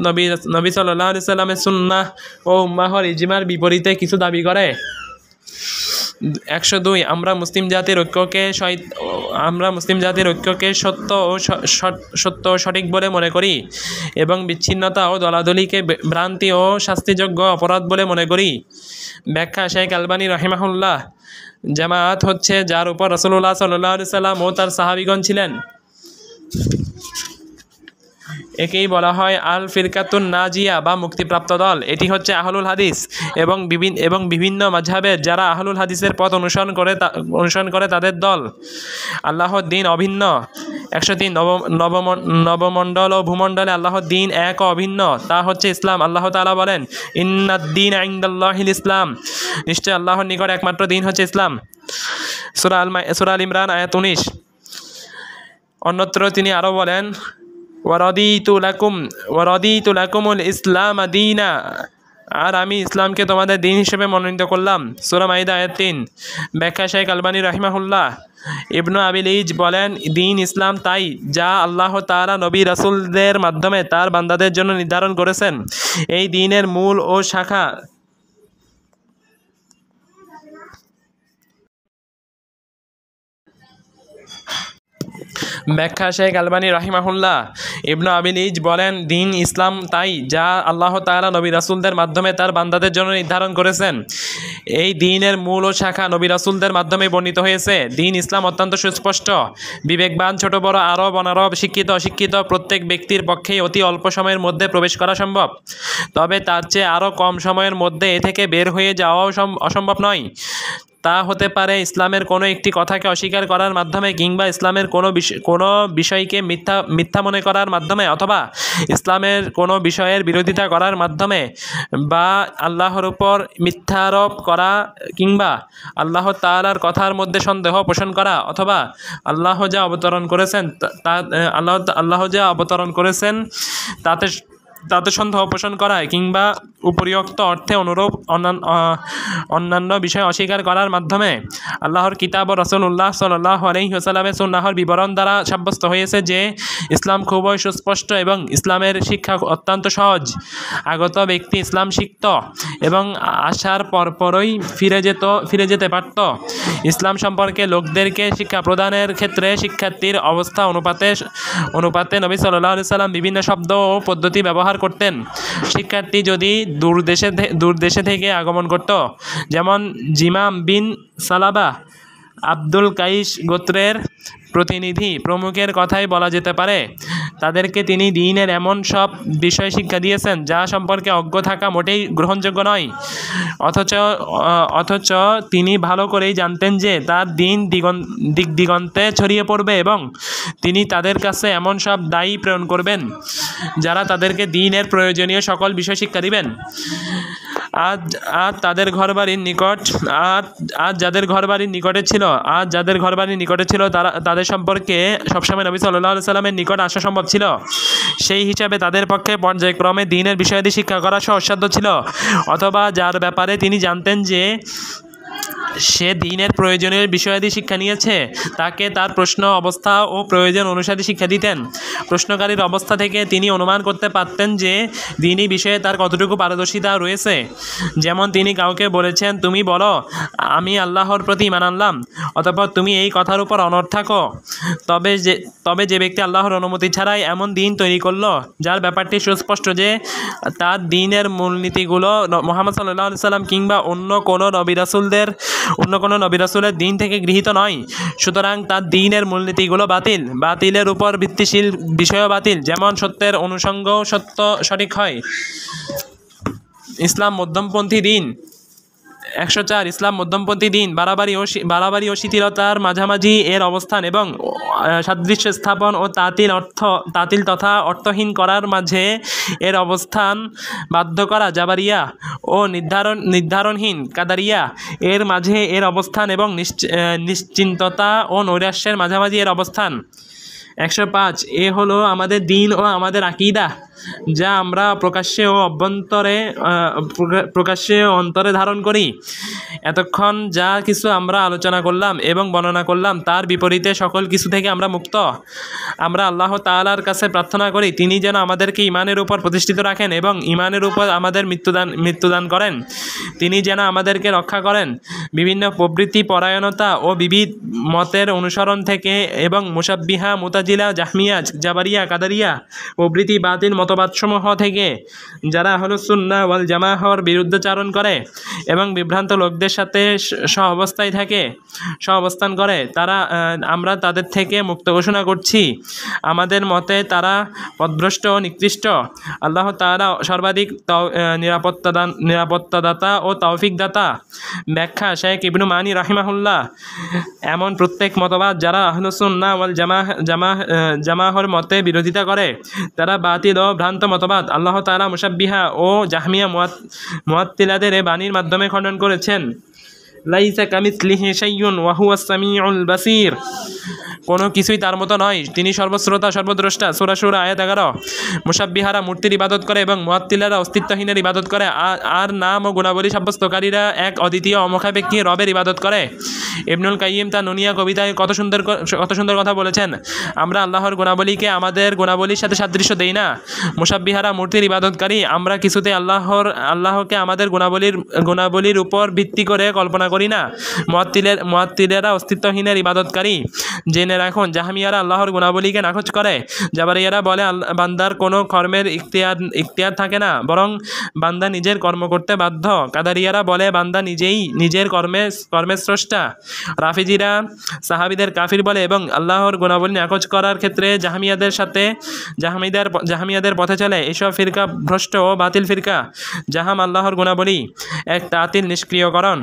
নবী সাল্লাল্লাহু আলাইহি সাল্লামের সুন্নাহ ও উম্মাহর ইজমার বিপরীতে কিছু দাবি করে। ১০২। আমরা মুসলিম জাতির ঐক্যকে সত্য ও সঠিক বলে মনে করি, এবং বিচ্ছিন্নতা ও দলাদলিকে ভ্রান্তি ও শাস্তিযোগ্য অপরাধ বলে মনে করি। ব্যাখ্যা শাইখ আলবানী রাহিমাহুল্লাহ। জামায়াত হচ্ছে যার উপর রাসূলুল্লাহ সাল্লাল্লাহু আলাইহি সাল্লাম ও তার সাহাবীগণ ছিলেন। একেই বলা হয় আল ফিরকাতুন নাজিয়া বা মুক্তিপ্রাপ্ত দল। এটি হচ্ছে আহলুল হাদিস এবং বিভিন্ন মাযহাবের যারা আহলুল হাদিসের পথ অনুসরণ করে তাদের দল। আল্লাহর দ্বীন অভিন্ন। ১০৩। নবমণ্ডল ও ভূমণ্ডলে আল্লাহর দ্বীন এক ও অভিন্ন, তা হচ্ছে ইসলাম। আল্লাহ তাআলা বলেন, ইন্নাদ-দীনা ইনদাল্লাহিল ইসলাম। নিশ্চয় আল্লাহর নিকট একমাত্র দ্বীন হচ্ছে ইসলাম। সূরা আল ইমরান আয়াত ১৯। অন্যত্র তিনি আরও বলেন, ওয়ারাদিতু লাকুমুল ইসলাম দীনা। আর আমি ইসলামকে তোমাদের দিন হিসেবে মনোনীত করলাম। সূরা মাইদা আয়াত ৩। ব্যাখ্যা শাইখ আলবানী রাহিমাহুল্লাহ। ইবনু আবিল ইজ বলেন, দ্বীন ইসলাম তাই যা আল্লাহ তাআলা নবী রাসূলদের মাধ্যমে তার বান্দাদের জন্য নির্ধারণ করেছেন। এই দ্বীনের মূল ও শাখা ব্যাখ্যা শেখ আলবানী রাহিমাহুল্লাহ। ইবনু আবিল ইজ বলেন, দ্বীন ইসলাম তাই যা আল্লাহ তাআলা নবী রাসূলদের মাধ্যমে তার বান্দাদের জন্য নির্ধারণ করেছেন। এই দ্বীনের মূল ও শাখা নবী রাসূলদের মাধ্যমে বর্ণিত হয়েছে। দ্বীন ইসলাম অত্যন্ত সুস্পষ্ট। বিবেকবান, ছোট বড়, আরব অনারব, শিক্ষিত অশিক্ষিত প্রত্যেক ব্যক্তির পক্ষেই অতি অল্প সময়ের মধ্যে প্রবেশ করা সম্ভব। তবে তার চেয়ে আরও কম সময়ের মধ্যে এ থেকে বের হয়ে যাওয়াও অসম্ভব নয়। তা হতে পারে ইসলামের কোনো একটি কথাকে অস্বীকার করার মাধ্যমে, কিংবা ইসলামের কোনো বিষয়কে মিথ্যা মনে করার মাধ্যমে, অথবা ইসলামের কোনো বিষয়ের বিরোধিতা করার মাধ্যমে, বা আল্লাহর উপর মিথ্যারোপ করা, কিংবা আল্লাহ তাআলার কথার মধ্যে সন্দেহ পোষণ করা, অথবা আল্লাহ যা অবতরণ করেছেন আল্লাহ যা অবতরণ করেছেন তাতে সন্দেহ পোষণ করা, কিংবা উপরিউক্ত অর্থে অনুরূপ অন্যান্য বিষয় অস্বীকার করার মাধ্যমে। আল্লাহর কিতাব ও রাসূলুল্লাহ সাল্লাল্লাহু আলাইহি ওয়াসাল্লামের সুন্নাহর বিবরণ দ্বারা সাব্যস্ত হয়েছে যে ইসলাম খুবই সুস্পষ্ট এবং ইসলামের শিক্ষা অত্যন্ত সহজ। আগত ব্যক্তি ইসলাম শিখত এবং আসার পরপরই ফিরে যেতে পারত। ইসলাম সম্পর্কে লোকদেরকে শিক্ষা প্রদানের ক্ষেত্রে শিক্ষার্থীর অবস্থা অনুপাতে নবী সাল্লাল্লাহু আলাইহি ওয়াসাল্লাম বিভিন্ন শব্দ ও পদ্ধতি ব্যবহার করতেন। শিক্ষার্থী যদি দূরদেশে থেকে আগমন করত, যেমন জিমাম বিন সালাবা, আব্দুল কাইস গোত্রের প্রতিনিধি প্রমুখের কথাই বলা যেতে পারে, তাদেরকে তিনি দ্বীনের এমন সব বিষয় শিক্ষা দিয়েছেন যা সম্পর্কে অজ্ঞ থাকা মোটেই গ্রহণযোগ্য নয়। অথচ তিনি ভালো করেই জানতেন যে তার দ্বীন দিগন্তে ছড়িয়ে পড়বে এবং তিনি তাদের কাছে এমন সব দায়ী প্রেরণ করবেন যারা তাদেরকে দ্বীনের প্রয়োজনীয় সকল বিষয় শিক্ষা দিবেন। আজ যাদের ঘরবাড়ির নিকটে ছিল তাদের সম্পর্কে সবসময় নবী সাল্লাল্লাহু আলাইহি ওয়াসাল্লামের নিকট আসা সম্ভব ছিল। সেই হিসাবে তাদের পক্ষে পর্যায়ক্রমে দ্বীনের বিষয়াদি শিক্ষা করা সহজসাধ্য ছিল, অথবা যার ব্যাপারে তিনি জানতেন যে সে দ্বীনের প্রয়োজনীয় বিষয়াদি শিক্ষা নিয়েছে তাকে তার প্রশ্ন অবস্থা ও প্রয়োজন অনুসারে শিক্ষা দিতেন। প্রশ্নকারীর অবস্থা থেকে তিনি অনুমান করতে পারতেন যে দ্বীনি বিষয়ে তার কতটুকু পারদর্শিতা রয়েছে। যেমন তিনি কাউকে বলেছেন, তুমি বলো আমি আল্লাহর প্রতি ঈমান আনলাম, অতঃপর তুমি এই কথার উপর অনড় থাকো। তবে যে ব্যক্তি আল্লাহর অনুমতি ছাড়াই এমন দ্বীন তৈরি করলো যার ব্যাপারটি সুস্পষ্ট যে তার দ্বীনের মূলনীতিগুলো মুহাম্মদ সাল্লাল্লাহু আলাইহি ওয়াসাল্লাম কিংবা অন্য কোনো নবী রাসূলের দ্বীন থেকে গৃহীত নয়, সুতরাং তার দ্বীনের মূলনীতিগুলো বাতিলের উপর ভিত্তিশীল বিষয়ও বাতিল, যেমন সত্যের অনুষঙ্গ সঠিক হয়। ইসলাম মধ্যমপন্থী দ্বীন। 104 ইসলাম মধ্যমপন্থী দ্বীন বাড়াবাড়ি ও শিথিলতার মাঝামাঝি এর অবস্থান এবং সাদৃশ্য স্থাপন ও তাতিল তথা অর্থহীন করার মাঝে এর অবস্থান বাধ্য করা জাবারিয়া ও নির্ধারণহীন কাদারিয়া এর মাঝে এর অবস্থান এবং নিশ্চিন্ততা ও নৈরাশ্যের মাঝামাঝি এর অবস্থান। 105 এ হলো আমাদের দ্বীন ও আমাদের আকীদা, যা আমরা প্রকাশ্যে অন্তরে ধারণ করি। এতক্ষণ যা কিছু আমরা আলোচনা করলাম এবং বর্ণনা করলাম তার বিপরীতে সকল কিছু থেকে আমরা মুক্ত। আমরা আল্লাহ তাআলার কাছে প্রার্থনা করি তিনি যেন আমাদেরকে ঈমানের উপর প্রতিষ্ঠিত রাখেন এবং ঈমানের উপর আমাদের মৃত্যুদান করেন। তিনি যেন আমাদেরকে রক্ষা করেন বিভিন্ন প্রবৃত্তি পরায়ণতা ও বিবিধ মতের অনুসরণ থেকে এবং মুশাব্বিহা, মুতাজিলা, জাহমিয়া, জাবারিয়া, কাদারিয়া প্রভৃতি বাতিল মতবাদসমূহ থেকে, যারা আহলুস সুন্নাহ ওয়াল জামাআহর বিরুদ্ধাচারণ করে এবং বিভ্রান্ত লোকদের সাথে সহাবস্থান করে আমরা তাদের থেকে মুক্ত ঘোষণা করছি। আমাদের মতে তারা পথভ্রষ্ট ও নিকৃষ্ট। আল্লাহ তাআলা সর্বাধিক নিরাপত্তাদাতা ও তৌফিক দাতা। ব্যাখ্যা শেখ ইবনু মানি রাহিমাহুল্লাহ। এমন প্রত্যেক মতবাদ যারা আহলুস সুন্নাহ ওয়াল জামাআহর মতে বিরোধিতা করে তারা বাতিল ও ভ্রান্ত মতবাদ। আল্লাহ তাআলা মুশাব্বিহা ও জাহমিয়া মুআত্তিলাদের এ বাণীর মাধ্যমে খণ্ডন করেছেন। লাইসা কামিসলিহি শাইউন ওয়া হুয়াস সামিউল বাসীর। কোনো কিছুই তার মতো নয়, তিনি সর্বশ্রোতা সর্বদ্রষ্টা। সূরা শুরা আয়াত 11। মুশাব্বিহারা মূর্তির ইবাদত করে এবং মুআত্তিলারা অস্তিত্বহীনের ইবাদত করে, আর নাম ও গুণাবলী সাব্যস্তকারীরা এক অদ্বিতীয় অমুখাপেক্ষী রবের ইবাদত করে। ইবনুল কাইয়িম তার নুনিয়া কবিতায় কত সুন্দর কথা বলেছেন। আমরা আল্লাহর গুণাবলীকে আমাদের গুণাবলীর সাথে সাদৃশ্য দেই না। মুশাব্বিহারা মূর্তির ইবাদতকারী, আমরা কিছুতে আল্লাহকে আমাদের গুণাবলীর উপর ভিত্তি করে কল্পনা করি না। মুআত্তিলেরা অস্তিত্বহীনের ইবাদতকারী। জেনে রাখুন, জাহমিয়ারা আল্লাহর গুণাবলীকে নাকচ করে। জাবারিয়ারা বলে বান্দার কোনো কর্মের ইখতিয়ার থাকে না, বরং বান্দা নিজের কর্ম করতে বাধ্য। কাদারিয়ারা বলে বান্দা নিজেই নিজের কর্মের স্রষ্টা। রাফিজিরা সাহাবিদের কাফির বলে এবং আল্লাহর গুণাবলী নাকচ করার ক্ষেত্রে জাহামিয়াদের পথে চলে। এসব ফিরকা ভ্রষ্ট ও বাতিল ফিরকা। জাহাম আল্লাহর গুণাবলী, এক তাতিল নিষ্ক্রিয়করণ,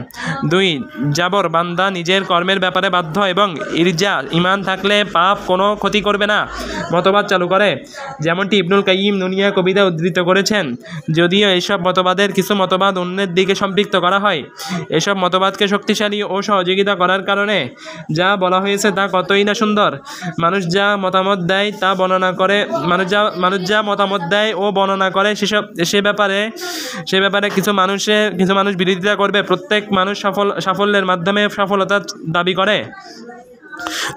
2 জাবর বান্দা নিজের কর্মের ব্যাপারে বাধ্য এবং ইরজা ঈমান থাকলে পাপ কোনো ক্ষতি করবে না মতবাদ চালু করে, যেমনটি ইবনুল কাইয়িম নুনিয়া কবিতা উদ্ধৃত করেছেন। যদিও এইসব মতবাদের কিছু মতবাদ অন্যের দিকে সম্পৃক্ত করা হয়, এসব মতবাদকে শক্তিশালী ও সহযোগিতা করার কারণে যা বলা হয়েছে তা কতই না সুন্দর। মানুষ যা মতামত দেয় ও বর্ণনা করে সে ব্যাপারে কিছু মানুষ বিরোধিতা করবে। প্রত্যেক মানুষ সাফল্যের মাধ্যমে সফলতা দাবি করে।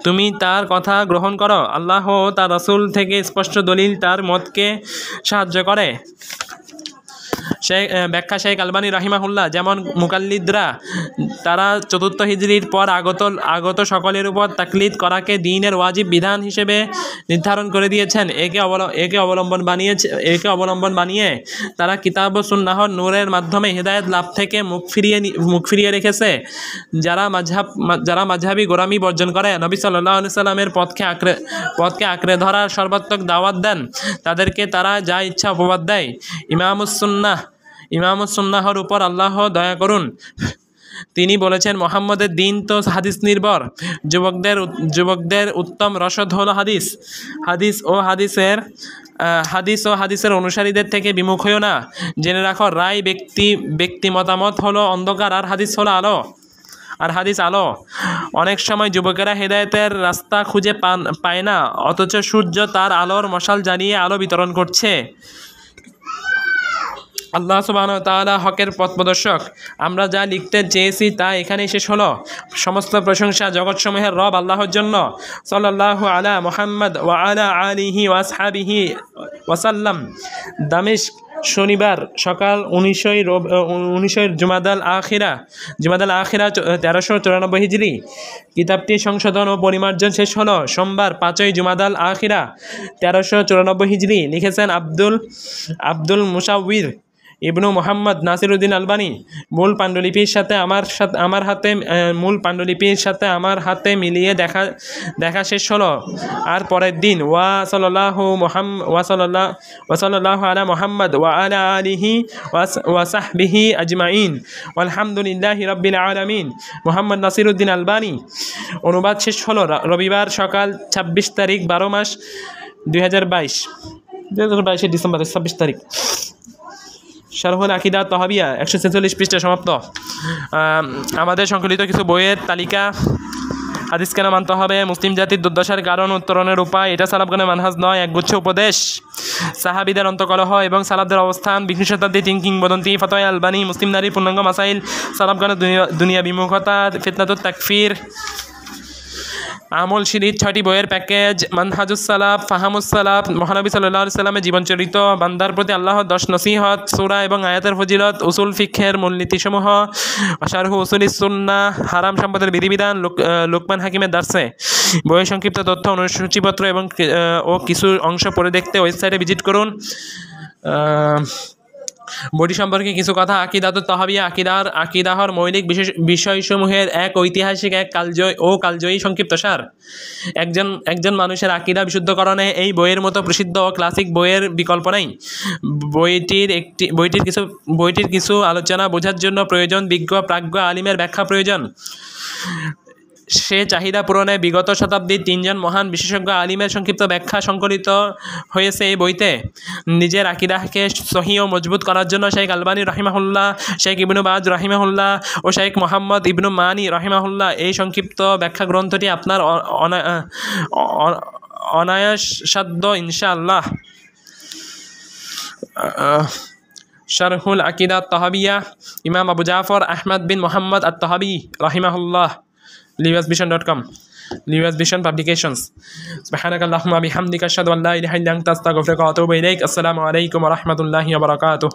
তুমি তার কথা গ্রহণ করো। আল্লাহ ও তার রাসূল থেকে স্পষ্ট দলিল তার মতকে সাহায্য করে। ব্যাখ্যা শেখ আলবানী রাহিমাহুল্লাহ। যেমন মুকাল্লিদরা তারা ৪র্থ হিজরির পর আগত সকলের উপর তাকলিদ করাকে দ্বীনের ওয়াজিব বিধান হিসেবে নির্ধারণ করে দিয়েছেন। একে অবলম্বন বানিয়ে তারা কিতাব ও সুন্নাহর নূরের মাধ্যমে হিদায়াত লাভ থেকে মুখ ফিরিয়ে রেখেছে। যারা মাযহাবী গোলামি বর্জন করে নবী সাল্লাল্লাহু আলাইহি সাল্লামের পথকে আঁকড়ে ধরার সর্বাত্মক দাওয়াত দেন, তাদেরকে তারা যা ইচ্ছা অপবাদ দেয়। ইমামুস সুন্নাহর উপর আল্লাহ দয়া করুন। তিনি বলেছেন, মোহাম্মদের দিন তো হাদিস নির্ভর। যুবকদের উত্তম রসদ হলো হাদিস ও হাদিসের অনুসারীদের থেকে বিমুখ হইও না। জেনে রাখো, রায় ব্যক্তি মতামত হলো অন্ধকার আর হাদিস আলো। অনেক সময় যুবকেরা হেদায়েতের রাস্তা খুঁজে পায় না, অথচ সূর্য তার আলোর মশাল জ্বালিয়ে আলো বিতরণ করছে। আল্লাহ সুবহানাহু ওয়া তাআলা হকের পথ প্রদর্শক। আমরা যা লিখতে চেয়েছি তা এখানেই শেষ হলো। সমস্ত প্রশংসা জগৎসমূহের রব আল্লাহর জন্য। সাল্লাল্লাহু আলা মুহাম্মদ ওয়া আলা আলিহি ওয়া আসহাবিহি ওয়াসাল্লাম। দামেস্ক, শনিবার সকাল 19 জুমাদাল আখিরা 1394 হিজরি। কিতাবটি সংশোধন ও পরিমার্জন শেষ হলো সোমবার 5 জুমাদাল আখিরা 1394 হিজরি। লিখেছেন আব্দুল মুসাউইর ইবনু মোহাম্মদ নাসিরউদ্দিন আলবানী। মূল পাণ্ডুলিপির সাথে আমার হাতে মিলিয়ে দেখা শেষ হলো। আর পরের দিন ওয়া সাল্লাল্লাহু আলা মুহাম্মদ ওয়া আলা আলিহি ওয়া সাহবিহি আজমাইন আলহামদুলিল্লাহি রাব্বিল আলামিন। মোহাম্মদ নাসিরউদ্দিন আলবানী। অনুবাদ শেষ হলো রবিবার সকাল 26 তারিখ 12 মাস 2022 ডিসেম্বর 26 তারিখ। শারহুল আকিদা তহাবিয়া 146 পৃষ্ঠা সমাপ্ত। আমাদের সংকলিত কিছু বইয়ের তালিকা: হাদিস কেন মানতে হবে, মুসলিম জাতির দুর্দশার কারণ উত্তরণের উপায়, এটা সালাফগণের মানহাজ নয়, একগুচ্ছ উপদেশ, সাহাবীদের অন্তকলহ এবং সালাফদের অবস্থান, 20 শতাব্দীর 3 কিংবদন্তি, ফতোয়া আলবানী, মুসলিম নারীর পূর্ণাঙ্গ মাসাইল, সালাফগণের দুনিয়া বিমুখতা, ফিতনাতুত তাকফির, আমল সিরিজ 6টি বইয়ের প্যাকেজ, মানহাজুস সালাফ, ফাহামুস সালাফ, মহানবী সাল্লাল্লাহু আলাইহি সাল্লামের জীবনচরিত, বান্দার প্রতি আল্লাহর 10 নসিহত, সূরা এবং আয়াতের ফজিলত, উসুল ফিকহের মূলনীতিসমূহ, শারহু উসুলিস সুন্নাহ, হারাম সম্পদের বিধিবিধান, লুকমান হাকিমের দার্সে। বইয়ের সংক্ষিপ্ত তথ্য, অনুসূচিপত্র এবং কিছু অংশ পড়ে দেখতে ওয়েবসাইটে ভিজিট করুন। বইটি সম্পর্কে কিছু কথা: আকিদাতুত তাহাবিয়া আকিদাহর মৌলিক বিষয়সমূহের এক ঐতিহাসিক, কালজয়ী সংক্ষিপ্তসার। একজন মানুষের আকিদা বিশুদ্ধকরণে এই বইয়ের মতো প্রসিদ্ধ ও ক্লাসিক বইয়ের বিকল্প নেই। বইটির কিছু আলোচনা বোঝার জন্য প্রয়োজন বিজ্ঞ প্রাজ্ঞ আলিমের ব্যাখ্যা প্রয়োজন। সে চাহিদা পূরণে বিগত শতাব্দীর 3 জন মহান বিশেষজ্ঞ আলিমের সংক্ষিপ্ত ব্যাখ্যা সংকলিত হয়েছে এই বইতে। নিজের আকিদাকে সহি ও মজবুত করার জন্য শেখ আলবানী রাহিমাহুল্লাহ, শেখ ইবনু বাজ রাহিমাহুল্লাহ ও শেখ মোহাম্মদ ইবনু মানি রাহিমাহুল্লাহ এই সংক্ষিপ্ত ব্যাখ্যা গ্রন্থটি আপনার অনায়াসাধ্য ইনশাআল্লাহ। শারহুল আকিদা তাহাবিয়া, ইমাম আবু জাফর আহমদ বিন মোহাম্মদ আত-তাহাবি রাহিমাহুল্লাহ, liwasvision.com, Liwas Vision Publications. Subhanakallahumma bihamdika asyhadu an la ilaha illa anta astaghfiruka wa atubu ilaik. Assalamu alaikum wa rahmatullahi wa barakatuh.